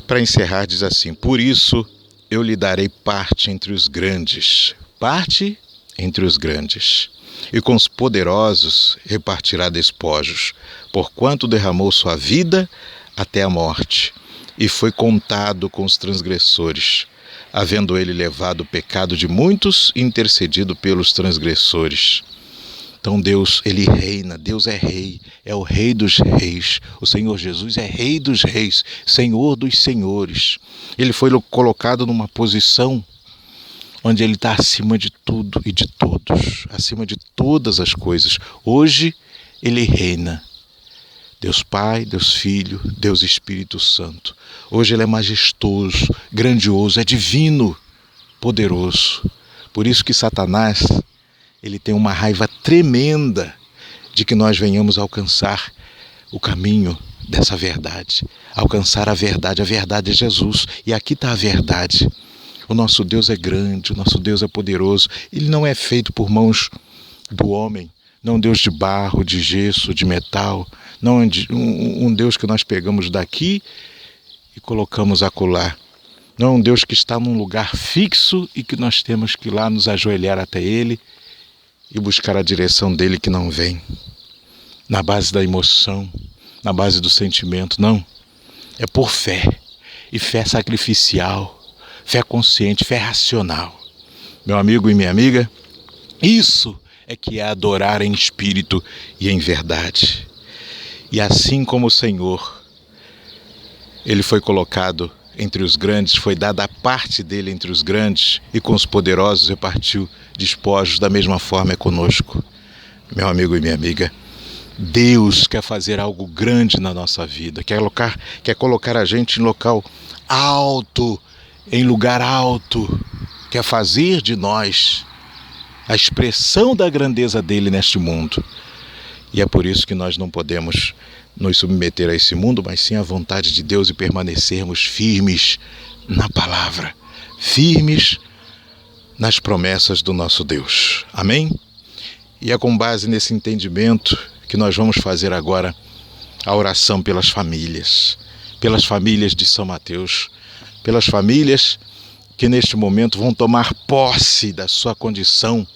Para encerrar, diz assim: por isso eu lhe darei parte entre os grandes. Parte entre os grandes. E com os poderosos repartirá despojos, porquanto derramou sua vida até a morte, e foi contado com os transgressores, havendo ele levado o pecado de muitos e intercedido pelos transgressores. Então Deus, Ele reina, Deus é rei, é o rei dos reis. O Senhor Jesus é rei dos reis, Senhor dos senhores. Ele foi colocado numa posição onde Ele está acima de tudo e de todos, acima de todas as coisas. Hoje Ele reina. Deus Pai, Deus Filho, Deus Espírito Santo. Hoje Ele é majestoso, grandioso, é divino, poderoso. Por isso que Satanás, ele tem uma raiva tremenda de que nós venhamos alcançar o caminho dessa verdade, alcançar a verdade é Jesus, e aqui está a verdade. O nosso Deus é grande, o nosso Deus é poderoso, Ele não é feito por mãos do homem, não um Deus de barro, de gesso, de metal, não um Deus que nós pegamos daqui e colocamos acolá. Não é um Deus que está num lugar fixo e que nós temos que ir lá nos ajoelhar até Ele e buscar a direção dele que não vem, na base da emoção, na base do sentimento. Não, é por fé, e fé sacrificial, fé consciente, fé racional. Meu amigo e minha amiga, isso é que é adorar em espírito e em verdade. E assim como o Senhor, Ele foi colocado entre os grandes, foi dada a parte dele entre os grandes, e com os poderosos repartiu despojos, da mesma forma é conosco. Meu amigo e minha amiga, Deus quer fazer algo grande na nossa vida, quer colocar a gente em local alto, em lugar alto, quer fazer de nós a expressão da grandeza dele neste mundo. E é por isso que nós não podemos nos submeter a esse mundo, mas sim à vontade de Deus, e permanecermos firmes na palavra, firmes nas promessas do nosso Deus. Amém? E é com base nesse entendimento que nós vamos fazer agora a oração pelas famílias de São Mateus, pelas famílias que neste momento vão tomar posse da sua condição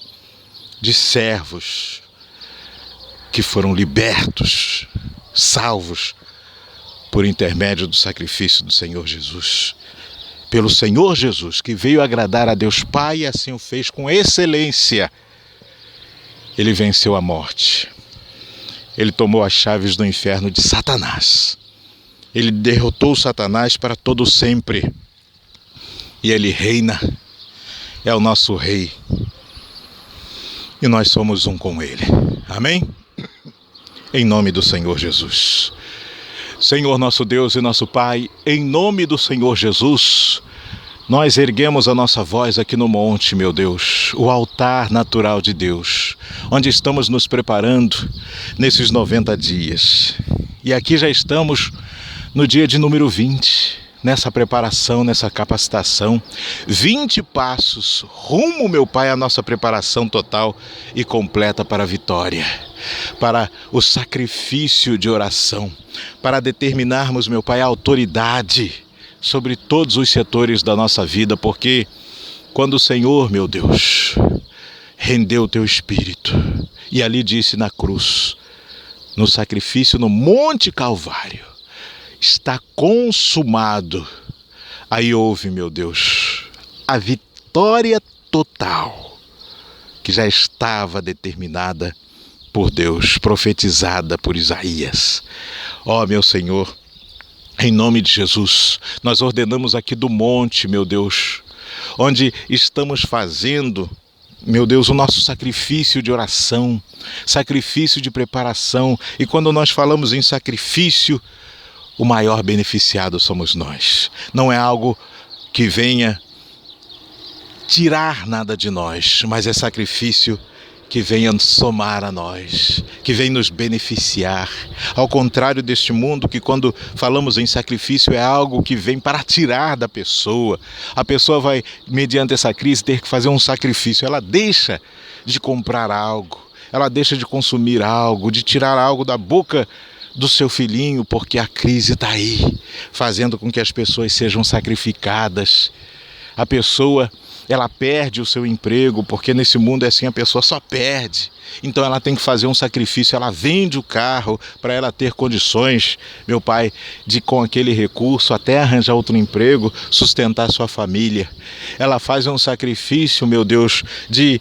de servos que foram libertos, salvos por intermédio do sacrifício do Senhor Jesus. Pelo Senhor Jesus, que veio agradar a Deus Pai e assim o fez com excelência. Ele venceu a morte. Ele tomou as chaves do inferno de Satanás. Ele derrotou Satanás para todo sempre. E ele reina, é o nosso rei. E nós somos um com ele. Amém? Em nome do Senhor Jesus. Senhor nosso Deus e nosso Pai, em nome do Senhor Jesus, nós erguemos a nossa voz aqui no monte, meu Deus, o altar natural de Deus, onde estamos nos preparando nesses 90 dias. E aqui já estamos no dia de número 20, nessa preparação, nessa capacitação. 20 passos rumo, meu Pai, à nossa preparação total e completa para a vitória, para o sacrifício de oração, para determinarmos, meu Pai, a autoridade sobre todos os setores da nossa vida, porque quando o Senhor, meu Deus, rendeu o teu Espírito e ali disse na cruz, no sacrifício no Monte Calvário, está consumado. Aí houve, meu Deus, a vitória total que já estava determinada por Deus, profetizada por Isaías. Ó, meu Senhor, em nome de Jesus, nós ordenamos aqui do monte, meu Deus, onde estamos fazendo, meu Deus, o nosso sacrifício de oração, sacrifício de preparação. E quando nós falamos em sacrifício, o maior beneficiado somos nós. Não é algo que venha tirar nada de nós, mas é sacrifício que venha somar a nós, que venha nos beneficiar. Ao contrário deste mundo, que quando falamos em sacrifício é algo que vem para tirar da pessoa. A pessoa vai, mediante essa crise, ter que fazer um sacrifício. Ela deixa de comprar algo, ela deixa de consumir algo, de tirar algo da boca do seu filhinho, porque a crise está aí, fazendo com que as pessoas sejam sacrificadas. A pessoa, ela perde o seu emprego, porque nesse mundo é assim, a pessoa só perde. Então ela tem que fazer um sacrifício, ela vende o carro para ela ter condições, meu Pai, de com aquele recurso até arranjar outro emprego, sustentar sua família. Ela faz um sacrifício, meu Deus, de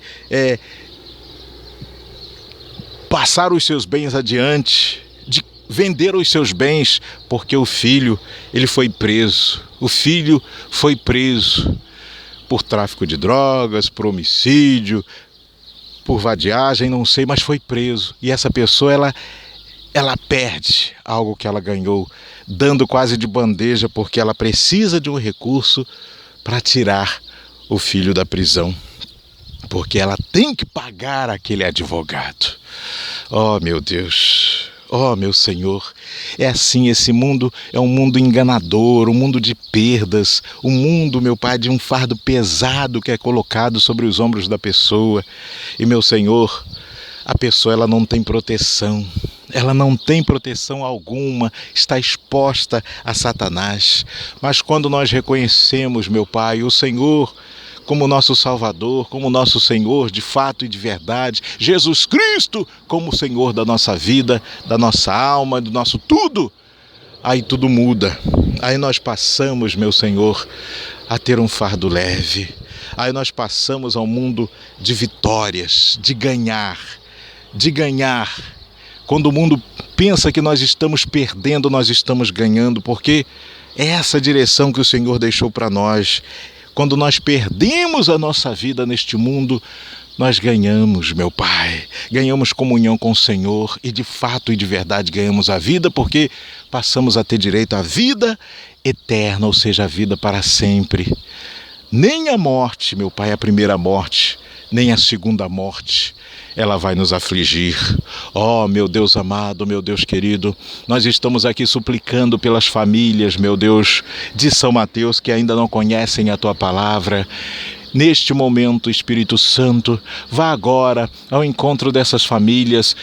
passar os seus bens adiante, de vender os seus bens, porque o filho, ele foi preso. O filho foi preso por tráfico de drogas, por homicídio, por vadiagem, não sei, mas foi preso. E essa pessoa, ela perde algo que ela ganhou, dando quase de bandeja, porque ela precisa de um recurso para tirar o filho da prisão, porque ela tem que pagar aquele advogado. Oh, meu Deus! Oh, meu Senhor, é assim, esse mundo é um mundo enganador, um mundo de perdas, um mundo, meu Pai, de um fardo pesado que é colocado sobre os ombros da pessoa. E, meu Senhor, a pessoa, ela não tem proteção, ela não tem proteção alguma, está exposta a Satanás. Mas quando nós reconhecemos, meu Pai, o Senhor como nosso Salvador, como nosso Senhor de fato e de verdade, Jesus Cristo como Senhor da nossa vida, da nossa alma, do nosso tudo, aí tudo muda. Aí nós passamos, meu Senhor, a ter um fardo leve. Aí nós passamos ao mundo de vitórias, de ganhar. Quando o mundo pensa que nós estamos perdendo, nós estamos ganhando, porque é essa direção que o Senhor deixou para nós. Quando nós perdemos a nossa vida neste mundo, nós ganhamos, meu Pai, ganhamos comunhão com o Senhor e de fato e de verdade ganhamos a vida, porque passamos a ter direito à vida eterna, ou seja, a vida para sempre. Nem a morte, meu Pai, a primeira morte, nem a segunda morte, ela vai nos afligir. Oh, meu Deus amado, meu Deus querido, nós estamos aqui suplicando pelas famílias, meu Deus, de São Mateus, que ainda não conhecem a Tua palavra. Neste momento, Espírito Santo, vá agora ao encontro dessas famílias,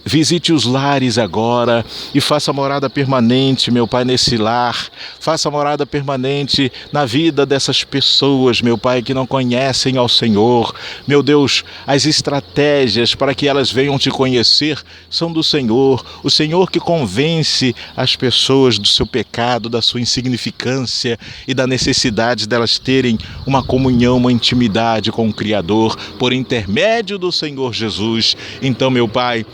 visite os lares agora e faça morada permanente, meu Pai, nesse lar. Faça morada permanente na vida dessas pessoas, meu Pai, que não conhecem ao Senhor. Meu Deus, as estratégias para que elas venham te conhecer são do Senhor. O Senhor que convence as pessoas do seu pecado, da sua insignificância e da necessidade delas terem uma comunhão, uma intimidade com o Criador por intermédio do Senhor Jesus. Então, meu Pai,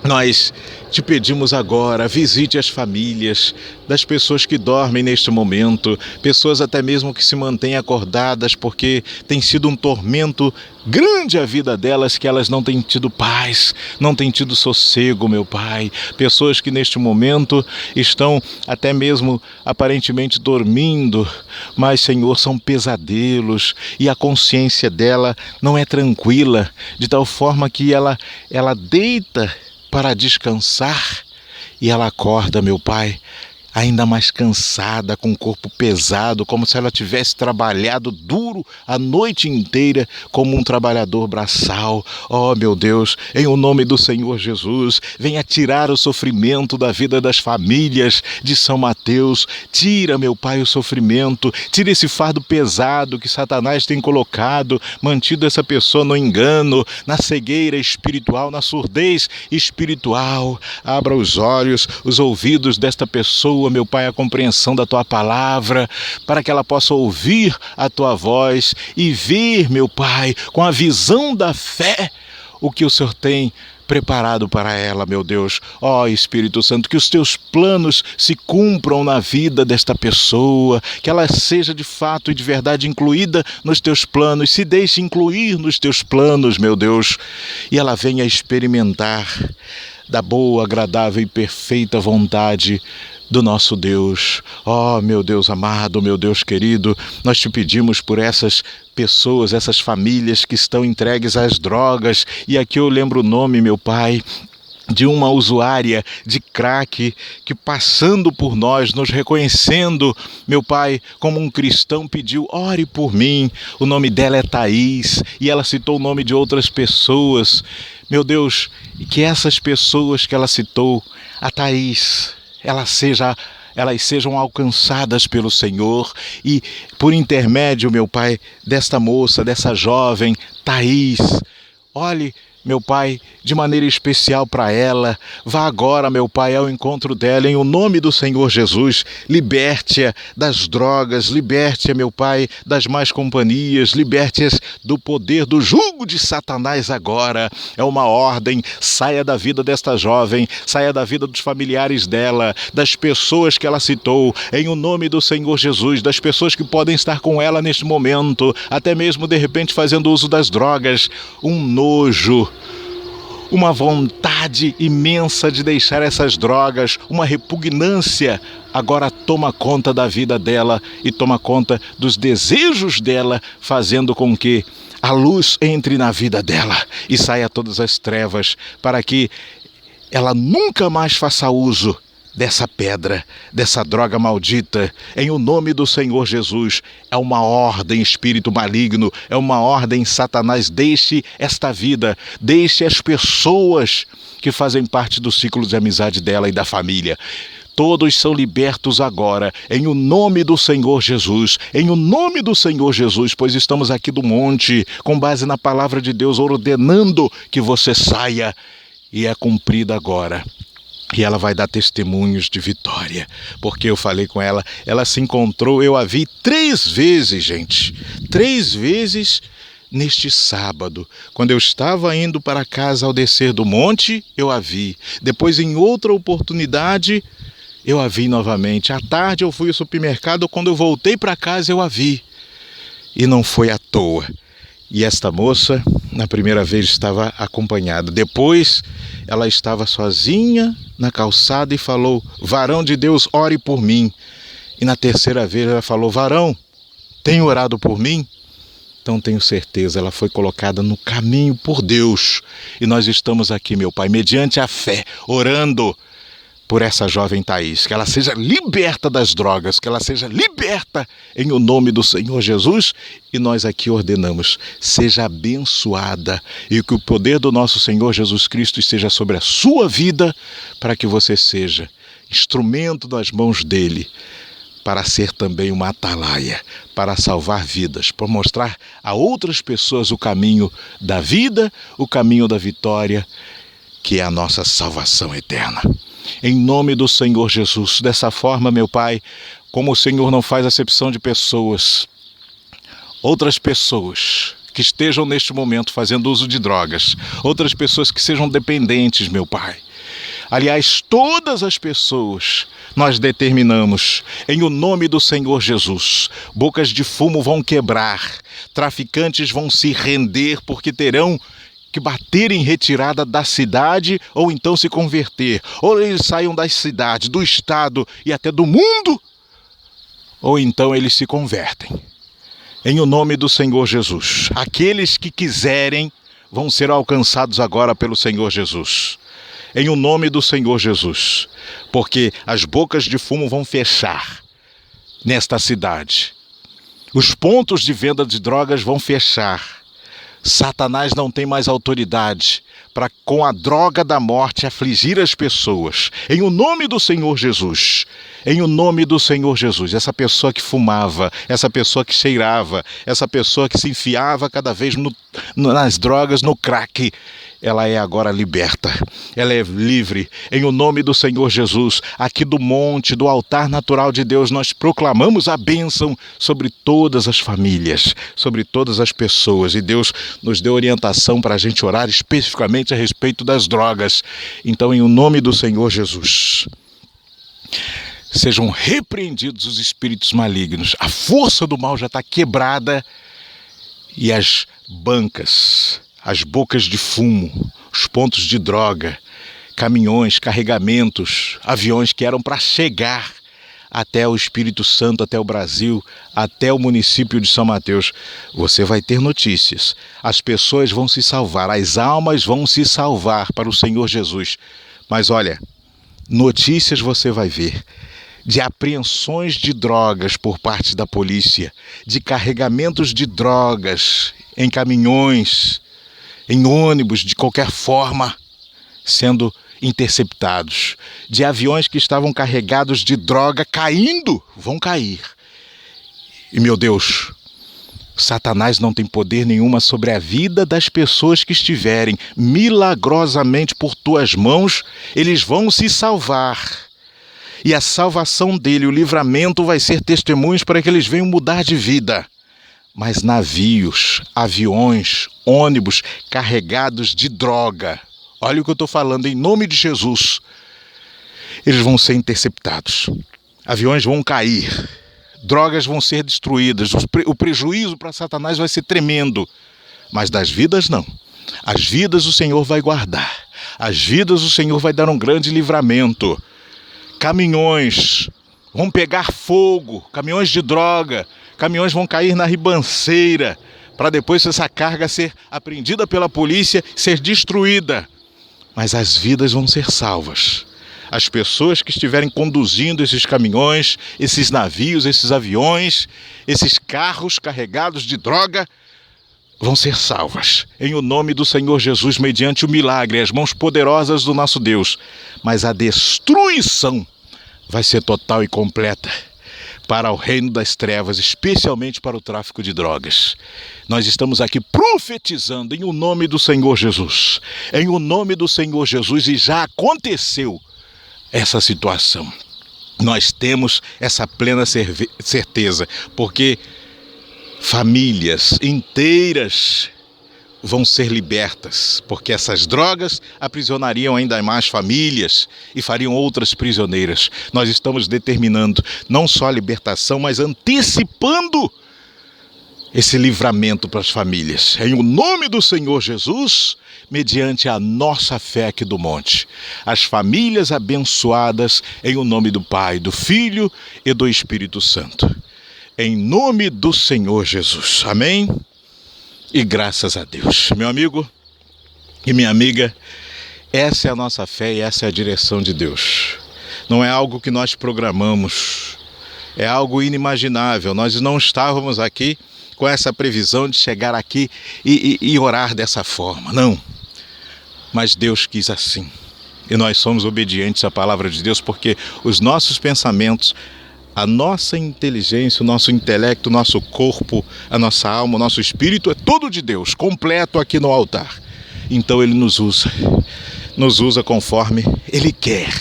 nós te pedimos agora, visite as famílias das pessoas que dormem neste momento, pessoas até mesmo que se mantêm acordadas porque tem sido um tormento grande a vida delas, que elas não têm tido paz, não têm tido sossego, meu Pai. Pessoas que neste momento estão até mesmo aparentemente dormindo, mas, Senhor, são pesadelos e a consciência dela não é tranquila, de tal forma que ela deita para descansar e ela acorda, meu Pai, ainda mais cansada, com o corpo pesado, como se ela tivesse trabalhado duro a noite inteira como um trabalhador braçal. Oh, meu Deus, em o nome do Senhor Jesus, venha tirar o sofrimento da vida das famílias de São Mateus. Tira, meu Pai, o sofrimento, tira esse fardo pesado que Satanás tem colocado, mantido essa pessoa no engano, na cegueira espiritual, na surdez espiritual. Abra os olhos, os ouvidos desta pessoa, meu Pai, a compreensão da Tua palavra, para que ela possa ouvir a Tua voz e ver, meu Pai, com a visão da fé, o que o Senhor tem preparado para ela, meu Deus. Ó Espírito Santo, que os Teus planos se cumpram na vida desta pessoa, que ela seja de fato e de verdade incluída nos Teus planos, se deixe incluir nos Teus planos, meu Deus, e ela venha experimentar da boa, agradável e perfeita vontade do nosso Deus. Oh, meu Deus amado, meu Deus querido, nós te pedimos por essas pessoas, essas famílias que estão entregues às drogas, e aqui eu lembro o nome, meu Pai, de uma usuária de crack que, passando por nós, nos reconhecendo, meu Pai, como um cristão, pediu: ore por mim. O nome dela é Thaís, e ela citou o nome de outras pessoas. Meu Deus, que essas pessoas que ela citou, a Thaís, elas sejam alcançadas pelo Senhor, e por intermédio, meu Pai, desta moça, dessa jovem Thaís, olhe, meu Pai, de maneira especial para ela. Vá agora, meu Pai, ao encontro dela, em o nome do Senhor Jesus. Liberte-a das drogas, liberte-a, meu Pai, das más companhias, liberte-as do poder, do jugo de Satanás agora. É uma ordem: saia da vida desta jovem, saia da vida dos familiares dela, das pessoas que ela citou, em o nome do Senhor Jesus, das pessoas que podem estar com ela neste momento, até mesmo de repente fazendo uso das drogas. Um nojo, uma vontade imensa de deixar essas drogas, uma repugnância, agora toma conta da vida dela e toma conta dos desejos dela, fazendo com que a luz entre na vida dela e saia todas as trevas, para que ela nunca mais faça uso dessa pedra, dessa droga maldita, em o nome do Senhor Jesus. É uma ordem, espírito maligno, é uma ordem, Satanás, deixe esta vida, deixe as pessoas que fazem parte do ciclo de amizade dela e da família. Todos são libertos agora, em o nome do Senhor Jesus, em o nome do Senhor Jesus, pois estamos aqui do monte, com base na palavra de Deus, ordenando que você saia, e é cumprida agora. E ela vai dar testemunhos de vitória, porque eu falei com ela, ela se encontrou, eu a vi 3 vezes, gente, 3 vezes neste sábado. Quando eu estava indo para casa ao descer do monte, eu a vi. Depois, em outra oportunidade, eu a vi novamente. À tarde eu fui ao supermercado, quando eu voltei para casa eu a vi. E não foi à toa. E esta moça, na primeira vez, estava acompanhada. Depois, ela estava sozinha na calçada e falou: varão de Deus, ore por mim. E na terceira vez ela falou: varão, tem orado por mim? Então tenho certeza, ela foi colocada no caminho por Deus. E nós estamos aqui, meu Pai, mediante a fé, orando por essa jovem Thaís, que ela seja liberta das drogas, que ela seja liberta em o nome do Senhor Jesus, e nós aqui ordenamos, seja abençoada, e que o poder do nosso Senhor Jesus Cristo esteja sobre a sua vida, para que você seja instrumento nas mãos dele, para ser também uma atalaia, para salvar vidas, para mostrar a outras pessoas o caminho da vida, o caminho da vitória, que é a nossa salvação eterna. Em nome do Senhor Jesus, dessa forma, meu Pai, como o Senhor não faz acepção de pessoas, outras pessoas que estejam neste momento fazendo uso de drogas, outras pessoas que sejam dependentes, meu Pai. Aliás, todas as pessoas nós determinamos, em o nome do Senhor Jesus, bocas de fumo vão quebrar, traficantes vão se render porque terão que bater em retirada da cidade ou então se converter. Ou eles saiam da cidade, do estado e até do mundo, ou então eles se convertem. Em o nome do Senhor Jesus, aqueles que quiserem vão ser alcançados agora pelo Senhor Jesus. Em o nome do Senhor Jesus, porque as bocas de fumo vão fechar nesta cidade. Os pontos de venda de drogas vão fechar. Satanás não tem mais autoridade para, com a droga da morte, afligir as pessoas. Em o nome do Senhor Jesus, em o nome do Senhor Jesus, essa pessoa que fumava, essa pessoa que cheirava, essa pessoa que se enfiava cada vez nas drogas, no crack, ela é agora liberta, ela é livre. Em o nome do Senhor Jesus, aqui do monte, do altar natural de Deus, nós proclamamos a bênção sobre todas as famílias, sobre todas as pessoas, e Deus nos deu orientação para a gente orar especificamente a respeito das drogas. Então, em o nome do Senhor Jesus, sejam repreendidos os espíritos malignos, a força do mal já está quebrada, e as bancas, as bocas de fumo, os pontos de droga, caminhões, carregamentos, aviões que eram para chegar até o Espírito Santo, até o Brasil, até o município de São Mateus, você vai ter notícias. As pessoas vão se salvar, as almas vão se salvar para o Senhor Jesus. Mas olha, notícias você vai ver de apreensões de drogas por parte da polícia, de carregamentos de drogas em caminhões, em ônibus, de qualquer forma, sendo interceptados, de aviões que estavam carregados de droga caindo, vão cair. E, meu Deus, Satanás não tem poder nenhuma sobre a vida das pessoas que estiverem milagrosamente por tuas mãos, eles vão se salvar. E a salvação dele, o livramento, vai ser testemunhos para que eles venham mudar de vida. Mas navios, aviões, ônibus carregados de droga, olha o que eu estou falando, em nome de Jesus, eles vão ser interceptados, aviões vão cair, drogas vão ser destruídas, o prejuízo para Satanás vai ser tremendo, mas das vidas não. As vidas o Senhor vai guardar, as vidas o Senhor vai dar um grande livramento. Caminhões vão pegar fogo, caminhões de droga, caminhões vão cair na ribanceira, para depois essa carga ser apreendida pela polícia, ser destruída. Mas as vidas vão ser salvas. As pessoas que estiverem conduzindo esses caminhões, esses navios, esses aviões, esses carros carregados de droga, vão ser salvas. Em o nome do Senhor Jesus, mediante o milagre, as mãos poderosas do nosso Deus. Mas a destruição vai ser total e completa para o reino das trevas, especialmente para o tráfico de drogas. Nós estamos aqui profetizando em o nome do Senhor Jesus. Em o nome do Senhor Jesus, e já aconteceu essa situação. Nós temos essa plena certeza, porque famílias inteiras vão ser libertas, porque essas drogas aprisionariam ainda mais famílias e fariam outras prisioneiras. Nós estamos determinando não só a libertação, mas antecipando esse livramento para as famílias. Em o nome do Senhor Jesus, mediante a nossa fé aqui do monte. As famílias abençoadas em o nome do Pai, do Filho e do Espírito Santo. Em nome do Senhor Jesus. Amém? E graças a Deus. Meu amigo e minha amiga, essa é a nossa fé e essa é a direção de Deus. não é algo que nós programamos, é algo inimaginável. Nós não estávamos aqui com essa previsão de chegar aqui e orar dessa forma, não. Mas Deus quis assim. E nós somos obedientes à palavra de Deus, porque os nossos pensamentos, a nossa inteligência, o nosso intelecto, o nosso corpo, a nossa alma, o nosso espírito é tudo de Deus, completo aqui no altar. Então Ele nos usa conforme Ele quer.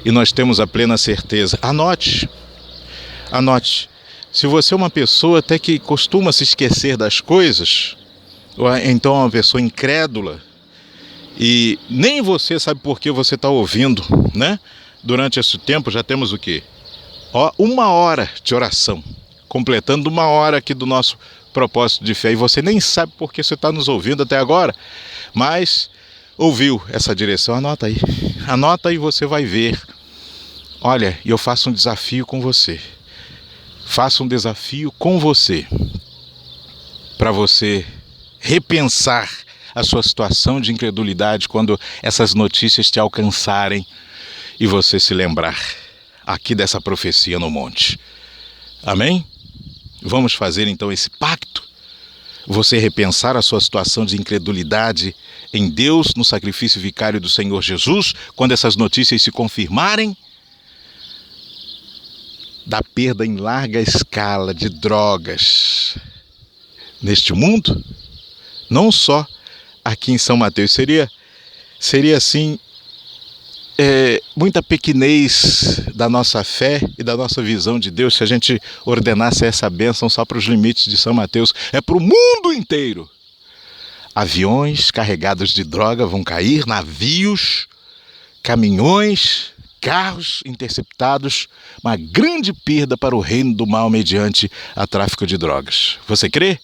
E nós temos a plena certeza. Anote. Se você é uma pessoa até que costuma se esquecer das coisas, ou então é uma pessoa incrédula, e nem você sabe por que você está ouvindo, né? Durante esse tempo já temos o quê? 1 hora de oração, completando 1 hora aqui do nosso propósito de fé, e você nem sabe por que você está nos ouvindo até agora, mas ouviu essa direção. Anota aí, você vai ver. Olha, e eu faço um desafio com você, para você repensar a sua situação de incredulidade quando essas notícias te alcançarem e você se lembrar aqui dessa profecia no monte. Amém? Vamos fazer então esse pacto? Você repensar a sua situação de incredulidade em Deus, no sacrifício vicário do Senhor Jesus, quando essas notícias se confirmarem, da perda em larga escala de drogas neste mundo, não só aqui em São Mateus. Seria assim, muita pequenez da nossa fé e da nossa visão de Deus se a gente ordenasse essa bênção só para os limites de São Mateus. É para o mundo inteiro. Aviões carregados de droga vão cair, navios, caminhões, carros interceptados, uma grande perda para o reino do mal mediante a tráfico de drogas. Você crê?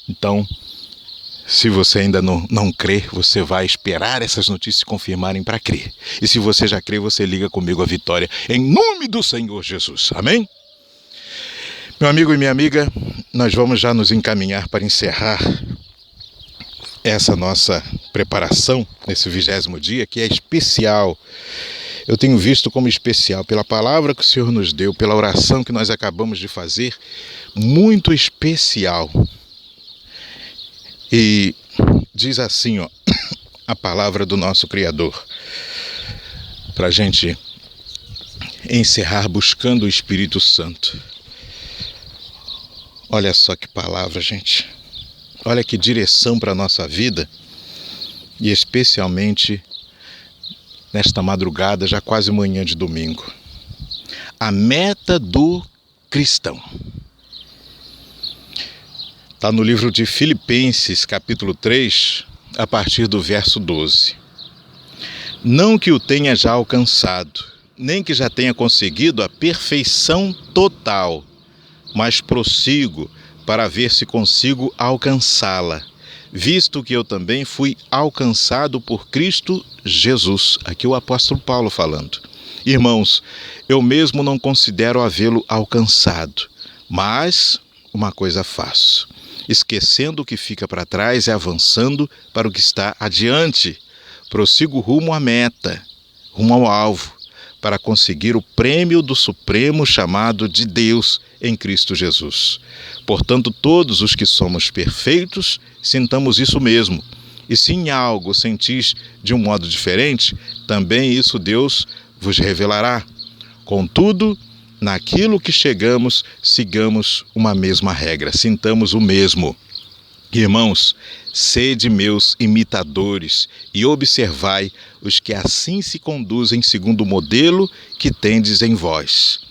Então, se você ainda não crê, você vai esperar essas notícias se confirmarem para crer. E se você já crê, você liga comigo a vitória, em nome do Senhor Jesus. Amém? Meu amigo e minha amiga, nós vamos já nos encaminhar para encerrar essa nossa preparação nesse 20º dia, que é especial. Eu tenho visto como especial pela palavra que o Senhor nos deu, pela oração que nós acabamos de fazer, muito especial. E diz assim, a palavra do nosso Criador, para a gente encerrar buscando o Espírito Santo. Olha só que palavra, gente. Olha que direção para a nossa vida, e especialmente nesta madrugada, já quase manhã de domingo. A meta do cristão. Está no livro de Filipenses, capítulo 3, a partir do verso 12. Não que o tenha já alcançado, nem que já tenha conseguido a perfeição total, mas prossigo para ver se consigo alcançá-la, visto que eu também fui alcançado por Cristo Jesus. Aqui o apóstolo Paulo falando. Irmãos, eu mesmo não considero havê-lo alcançado, mas uma coisa faço, esquecendo o que fica para trás e avançando para o que está adiante. Prossigo rumo à meta, rumo ao alvo, para conseguir o prêmio do supremo chamado de Deus em Cristo Jesus. Portanto, todos os que somos perfeitos, sintamos isso mesmo. E se em algo sentis de um modo diferente, também isso Deus vos revelará. Contudo, naquilo que chegamos, sigamos uma mesma regra, sintamos o mesmo. Irmãos, sede meus imitadores e observai os que assim se conduzem segundo o modelo que tendes em vós.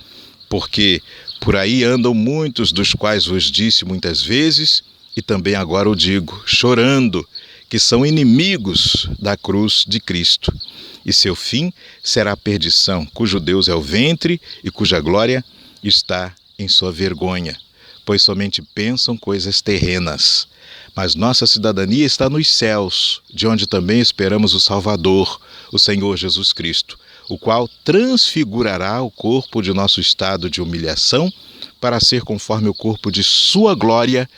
Porque por aí andam muitos dos quais vos disse muitas vezes, e também agora o digo, chorando, que são inimigos da cruz de Cristo. E seu fim será a perdição, cujo Deus é o ventre e cuja glória está em sua vergonha, pois somente pensam coisas terrenas. Mas nossa cidadania está nos céus, de onde também esperamos o Salvador, o Senhor Jesus Cristo, o qual transfigurará o corpo de nosso estado de humilhação para ser conforme o corpo de sua glória,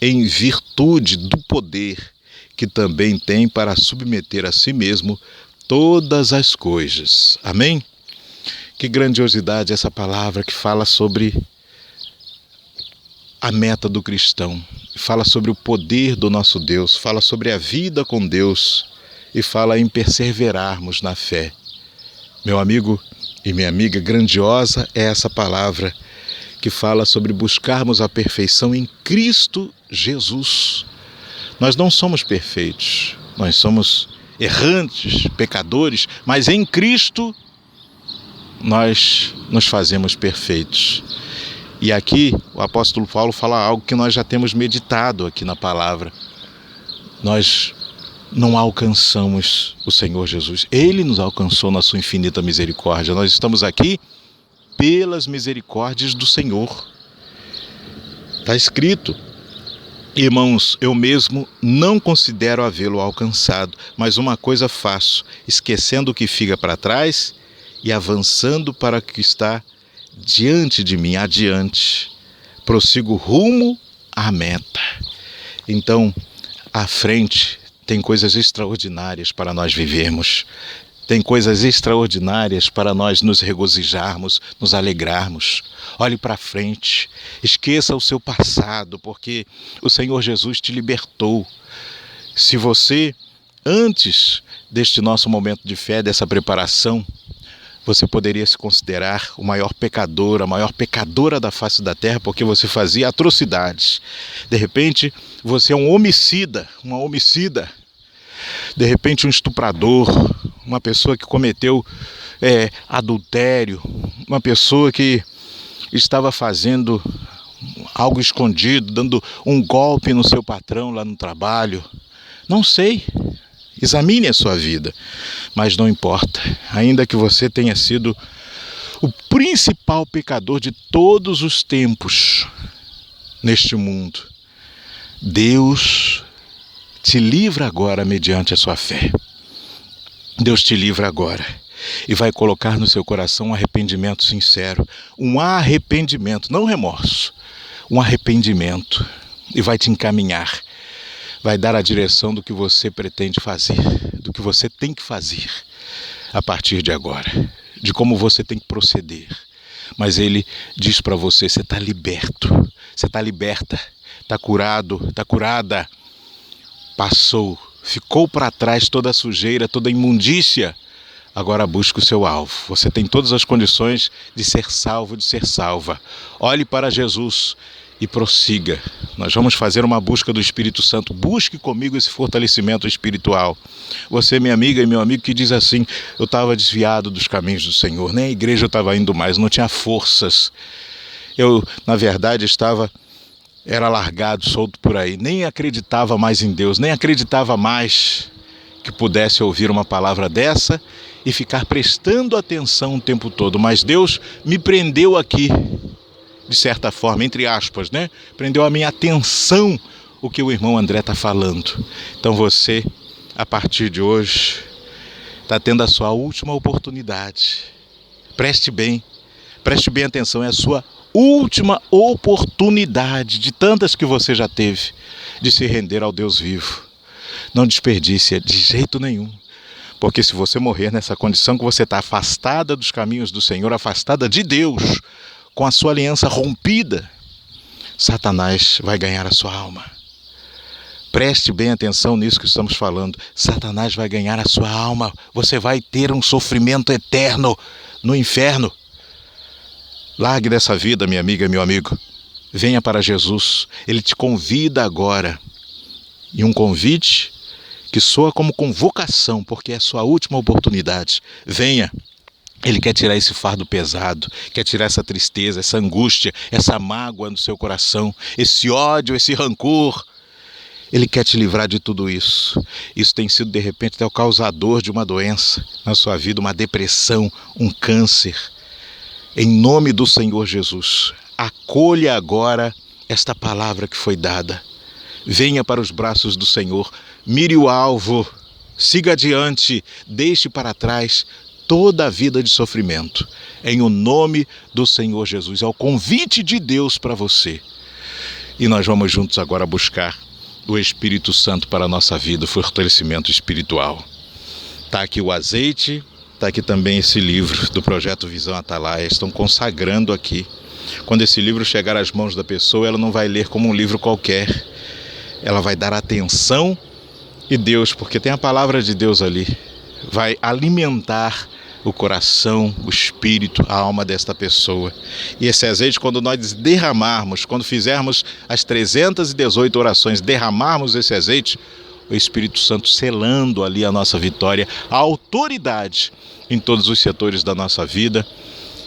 em virtude do poder que também tem para submeter a si mesmo todas as coisas. Amém? Que grandiosidade essa palavra que fala sobre a meta do cristão, fala sobre o poder do nosso Deus, fala sobre a vida com Deus e fala em perseverarmos na fé. Meu amigo e minha amiga, grandiosa é essa palavra que fala sobre buscarmos a perfeição em Cristo Jesus. Nós não somos perfeitos, nós somos errantes, pecadores, mas em Cristo nós nos fazemos perfeitos. E aqui o apóstolo Paulo fala algo que nós já temos meditado aqui na palavra. Nós não alcançamos o Senhor Jesus. Ele nos alcançou na sua infinita misericórdia. Nós estamos aqui pelas misericórdias do Senhor. Está escrito: irmãos, eu mesmo não considero havê-lo alcançado, mas uma coisa faço, esquecendo o que fica para trás e avançando para o que está diante de mim, adiante, prossigo rumo à meta. Então, à frente tem coisas extraordinárias para nós vivermos, tem coisas extraordinárias para nós nos regozijarmos, nos alegrarmos. Olhe para frente, esqueça o seu passado, porque o Senhor Jesus te libertou. Se você, antes deste nosso momento de fé, dessa preparação, você poderia se considerar o maior pecador, a maior pecadora da face da terra, porque você fazia atrocidades. De repente, você é um homicida, uma homicida. De repente, um estuprador, uma pessoa que cometeu adultério, uma pessoa que estava fazendo algo escondido, dando um golpe no seu patrão lá no trabalho. Não sei. Examine a sua vida, mas não importa, ainda que você tenha sido o principal pecador de todos os tempos neste mundo, Deus te livra agora mediante a sua fé. Deus te livra agora e vai colocar no seu coração um arrependimento sincero, um arrependimento, não remorso, um arrependimento, e vai te encaminhar. Vai dar a direção do que você pretende fazer, do que você tem que fazer a partir de agora, de como você tem que proceder. Mas ele diz para você: você está liberto, você está liberta, está curado, está curada. Passou, ficou para trás toda a sujeira, toda a imundícia. Agora busca o seu alvo. Você tem todas as condições de ser salvo, de ser salva. Olhe para Jesus e prossiga. Nós vamos fazer uma busca do Espírito Santo. Busque comigo esse fortalecimento espiritual. Você, minha amiga e meu amigo, que diz assim: eu estava desviado dos caminhos do Senhor, nem a igreja eu estava indo mais, não tinha forças. Eu, na verdade, era largado, solto por aí, nem acreditava mais em Deus, nem acreditava mais que pudesse ouvir uma palavra dessa e ficar prestando atenção o tempo todo. Mas Deus me prendeu aqui, de certa forma, entre aspas, né? Prendeu a minha atenção o que o irmão André está falando. Então você, a partir de hoje, está tendo a sua última oportunidade. Preste bem atenção, é a sua última oportunidade de tantas que você já teve de se render ao Deus vivo. Não desperdice de jeito nenhum. Porque se você morrer nessa condição que você está afastada dos caminhos do Senhor, afastada de Deus, com a sua aliança rompida, Satanás vai ganhar a sua alma. Preste bem atenção nisso que estamos falando. Satanás vai ganhar a sua alma. Você vai ter um sofrimento eterno no inferno. Largue dessa vida, minha amiga e meu amigo. Venha para Jesus. Ele te convida agora. E um convite que soa como convocação, porque é a sua última oportunidade. Venha. Ele quer tirar esse fardo pesado, quer tirar essa tristeza, essa angústia, essa mágoa no seu coração, esse ódio, esse rancor. Ele quer te livrar de tudo isso. Isso tem sido, de repente, até o causador de uma doença na sua vida, uma depressão, um câncer. Em nome do Senhor Jesus, acolha agora esta palavra que foi dada. Venha para os braços do Senhor, mire o alvo, siga adiante, deixe para trás toda a vida de sofrimento. Em o nome do Senhor Jesus, é o convite de Deus para você. E nós vamos juntos agora buscar o Espírito Santo para a nossa vida, o fortalecimento espiritual. Está aqui o azeite, Está aqui também esse livro do Projeto Visão Atalaia, estão consagrando aqui. Quando esse livro chegar às mãos da pessoa, ela não vai ler como um livro qualquer. Ela vai dar atenção e Deus, porque tem a palavra de Deus ali, vai alimentar o coração, o espírito, a alma desta pessoa. E esse azeite, quando nós derramarmos, quando fizermos as 318 orações, derramarmos esse azeite, o Espírito Santo selando ali a nossa vitória, a autoridade em todos os setores da nossa vida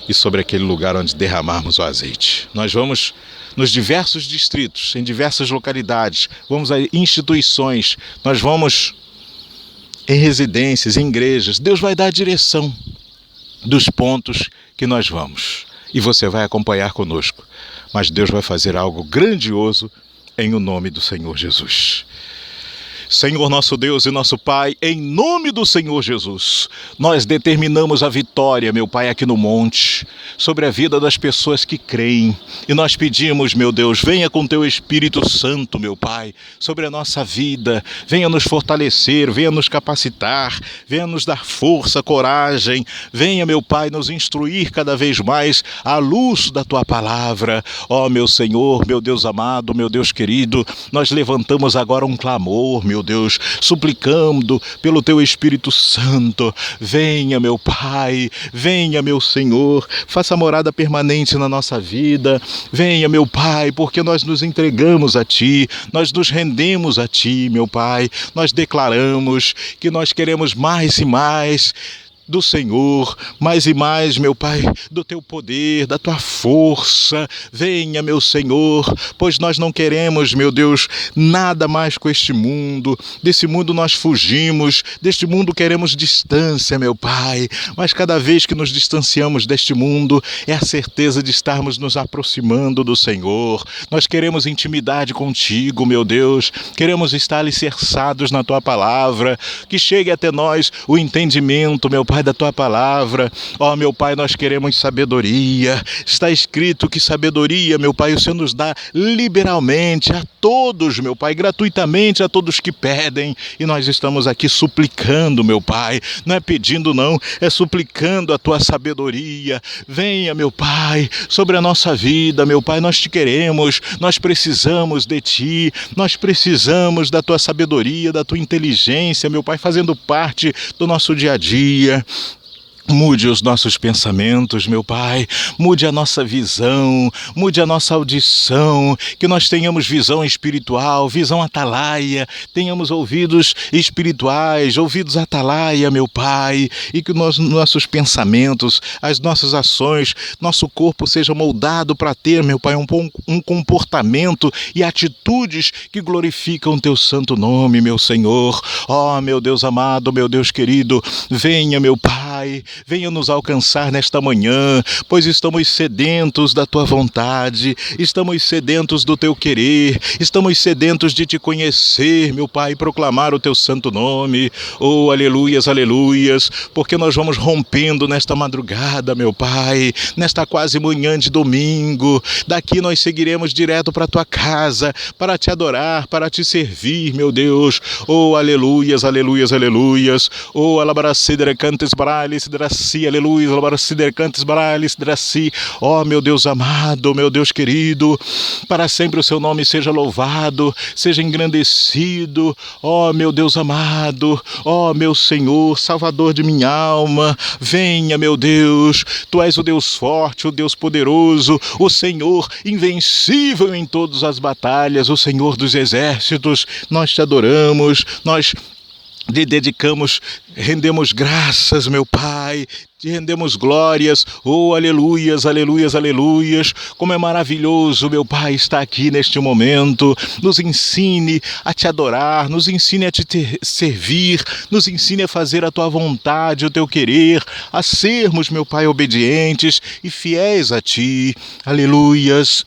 e sobre aquele lugar onde derramarmos o azeite. Nós vamos nos diversos distritos, em diversas localidades, vamos a instituições, nós vamos em residências, em igrejas. Deus vai dar a direção dos pontos que nós vamos. E você vai acompanhar conosco. Mas Deus vai fazer algo grandioso em o nome do Senhor Jesus. Senhor nosso Deus e nosso Pai, em nome do Senhor Jesus, nós determinamos a vitória, meu Pai, aqui no monte, sobre a vida das pessoas que creem. E nós pedimos, meu Deus, venha com Teu Espírito Santo, meu Pai, sobre a nossa vida, venha nos fortalecer, venha nos capacitar, venha nos dar força, coragem, venha, meu Pai, nos instruir cada vez mais à luz da Tua palavra. Ó, meu Senhor, meu Deus amado, meu Deus querido, nós levantamos agora um clamor, meu Deus, suplicando pelo Teu Espírito Santo. Venha, meu Pai, venha, meu Senhor, faça morada permanente na nossa vida. Venha, meu Pai, porque nós nos entregamos a Ti, nós nos rendemos a Ti, meu Pai. Nós declaramos que nós queremos mais e mais do Senhor, mais e mais, meu Pai, do Teu poder, da Tua força. Venha, meu Senhor, pois nós não queremos, meu Deus, nada mais com este mundo. Desse mundo nós fugimos, deste mundo queremos distância, meu Pai, mas cada vez que nos distanciamos deste mundo, é a certeza de estarmos nos aproximando do Senhor. Nós queremos intimidade contigo, meu Deus, queremos estar alicerçados na Tua palavra, que chegue até nós o entendimento, meu Pai, da Tua palavra. Ó, meu Pai, nós queremos sabedoria. Está escrito que sabedoria, meu Pai, o Senhor nos dá liberalmente a todos, meu Pai, gratuitamente a todos que pedem. E nós estamos aqui suplicando, meu Pai, não é pedindo não, é suplicando a Tua sabedoria. Venha, meu Pai, sobre a nossa vida, meu Pai, nós Te queremos, nós precisamos de Ti, nós precisamos da Tua sabedoria, da Tua inteligência, meu Pai, fazendo parte do nosso dia a dia. Mude os nossos pensamentos, meu Pai, mude a nossa visão, mude a nossa audição, que nós tenhamos visão espiritual, visão atalaia, tenhamos ouvidos espirituais, ouvidos atalaia, meu Pai, e que nossos pensamentos, as nossas ações, nosso corpo seja moldado para ter, meu Pai, um comportamento e atitudes que glorificam Teu santo nome, meu Senhor. Ó, meu Deus amado, meu Deus querido, venha, meu Pai, venha nos alcançar nesta manhã, pois estamos sedentos da Tua vontade, estamos sedentos do Teu querer, estamos sedentos de Te conhecer, meu Pai, proclamar o Teu santo nome. Oh, aleluias, aleluias, porque nós vamos rompendo nesta madrugada, meu Pai, nesta quase manhã de domingo. Daqui nós seguiremos direto para a Tua casa, para Te adorar, para Te servir, meu Deus. Oh, aleluias, aleluias, aleluias. Oh, alabaracedere cantes barales draci, aleluia, alabaracedere cantes barales draci. Oh, meu Deus amado, meu Deus querido, para sempre o Seu nome seja louvado, seja engrandecido. Oh, meu Deus amado, oh, meu Senhor, Salvador de minha alma, venha, meu Deus, Tu és o Deus forte, o Deus poderoso, o Senhor invencível em todas as batalhas, o Senhor dos exércitos. Nós Te adoramos, nós Te dedicamos, rendemos graças, meu Pai, Te rendemos glórias. Oh, aleluias, aleluias, aleluias. Como é maravilhoso, meu Pai, estar aqui neste momento. Nos ensine a Te adorar, nos ensine a Te servir, nos ensine a fazer a Tua vontade, o Teu querer, a sermos, meu Pai, obedientes e fiéis a Ti. Aleluias.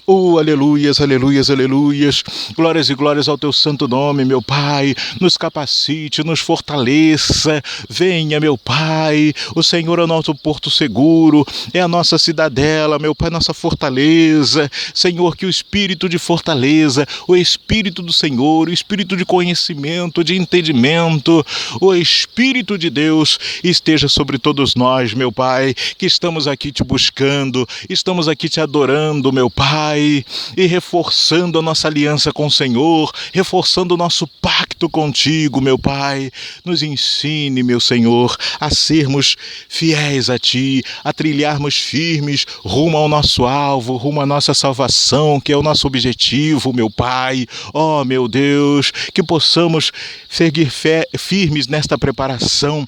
Oh, aleluias, aleluias, aleluias. Glórias e glórias ao teu santo nome, meu Pai. Nos capacite, nos fortaleça. Venha, meu Pai. O Senhor é o nosso porto seguro, é a nossa cidadela, meu Pai, nossa fortaleza. Senhor, que o espírito de fortaleza, o espírito do Senhor, o espírito de conhecimento, de entendimento, o Espírito de Deus esteja sobre todos nós, meu Pai, que estamos aqui te buscando, estamos aqui te adorando, meu Pai, e reforçando a nossa aliança com o Senhor, reforçando o nosso pacto contigo, meu Pai. Nos ensine, meu Senhor, a sermos fiéis a Ti, a trilharmos firmes rumo ao nosso alvo, rumo à nossa salvação, que é o nosso objetivo, meu Pai. Oh, meu Deus, que possamos seguir firmes nesta preparação,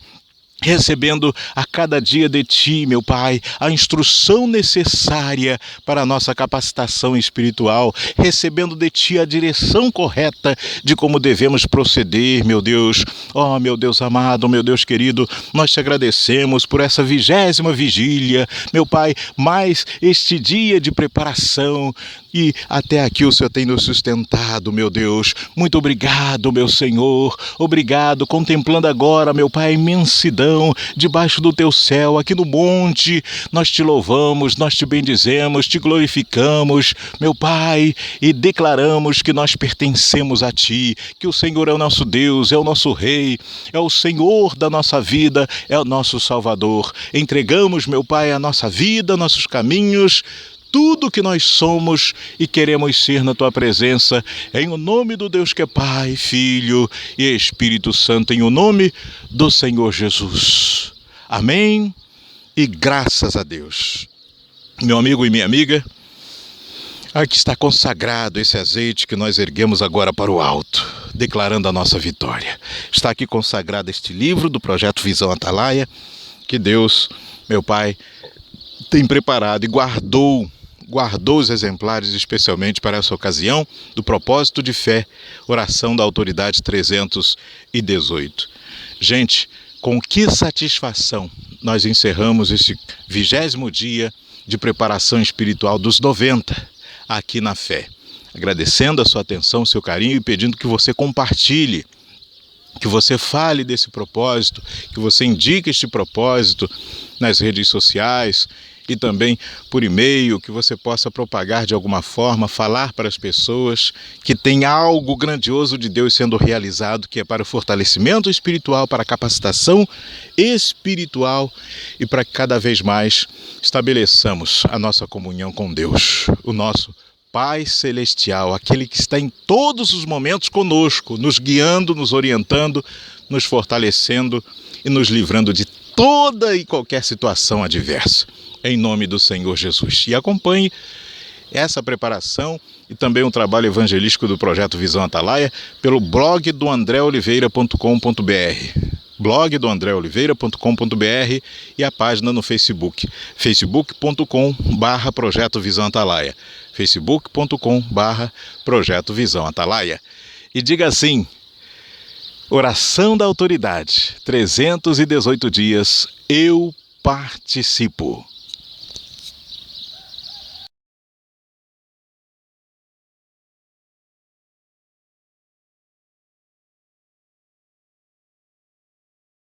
recebendo a cada dia de Ti, meu Pai, a instrução necessária para a nossa capacitação espiritual, recebendo de Ti a direção correta de como devemos proceder, meu Deus. Oh, meu Deus amado, meu Deus querido, nós Te agradecemos por essa 20ª vigília, meu Pai, mais este dia de preparação, e até aqui o Senhor tem nos sustentado, meu Deus. Muito obrigado, meu Senhor. Obrigado, contemplando agora, meu Pai, a imensidão debaixo do Teu céu, aqui no monte. Nós Te louvamos, nós Te bendizemos, Te glorificamos, meu Pai, e declaramos que nós pertencemos a Ti, que o Senhor é o nosso Deus, é o nosso Rei, é o Senhor da nossa vida, é o nosso Salvador. Entregamos, meu Pai, a nossa vida, nossos caminhos, tudo que nós somos e queremos ser na Tua presença, em o nome do Deus que é Pai, Filho e Espírito Santo, em o nome do Senhor Jesus. Amém e graças a Deus. Meu amigo e minha amiga, aqui está consagrado esse azeite que nós erguemos agora para o alto, declarando a nossa vitória. Está aqui consagrado este livro do Projeto Visão Atalaia, que Deus, meu Pai, tem preparado e guardou os exemplares especialmente para essa ocasião do propósito de fé, oração da autoridade 318. Gente, com que satisfação nós encerramos esse 20º dia de preparação espiritual dos 90 aqui na fé. Agradecendo a sua atenção, o seu carinho e pedindo que você compartilhe, que você fale desse propósito, que você indique este propósito nas redes sociais e também por e-mail, que você possa propagar de alguma forma, falar para as pessoas que tem algo grandioso de Deus sendo realizado, que é para o fortalecimento espiritual, para a capacitação espiritual e para que cada vez mais estabeleçamos a nossa comunhão com Deus, o nosso Pai Celestial, aquele que está em todos os momentos conosco, nos guiando, nos orientando, nos fortalecendo e nos livrando de toda e qualquer situação adversa. Em nome do Senhor Jesus. E acompanhe essa preparação e também o trabalho evangelístico do Projeto Visão Atalaia pelo blog do andreoliveira.com.br, blog do andreoliveira.com.br e a página no Facebook, facebook.com/Projeto Visão Atalaia, facebook.com/Projeto Visão Atalaia. E diga assim: oração da autoridade, 318 dias, eu participo.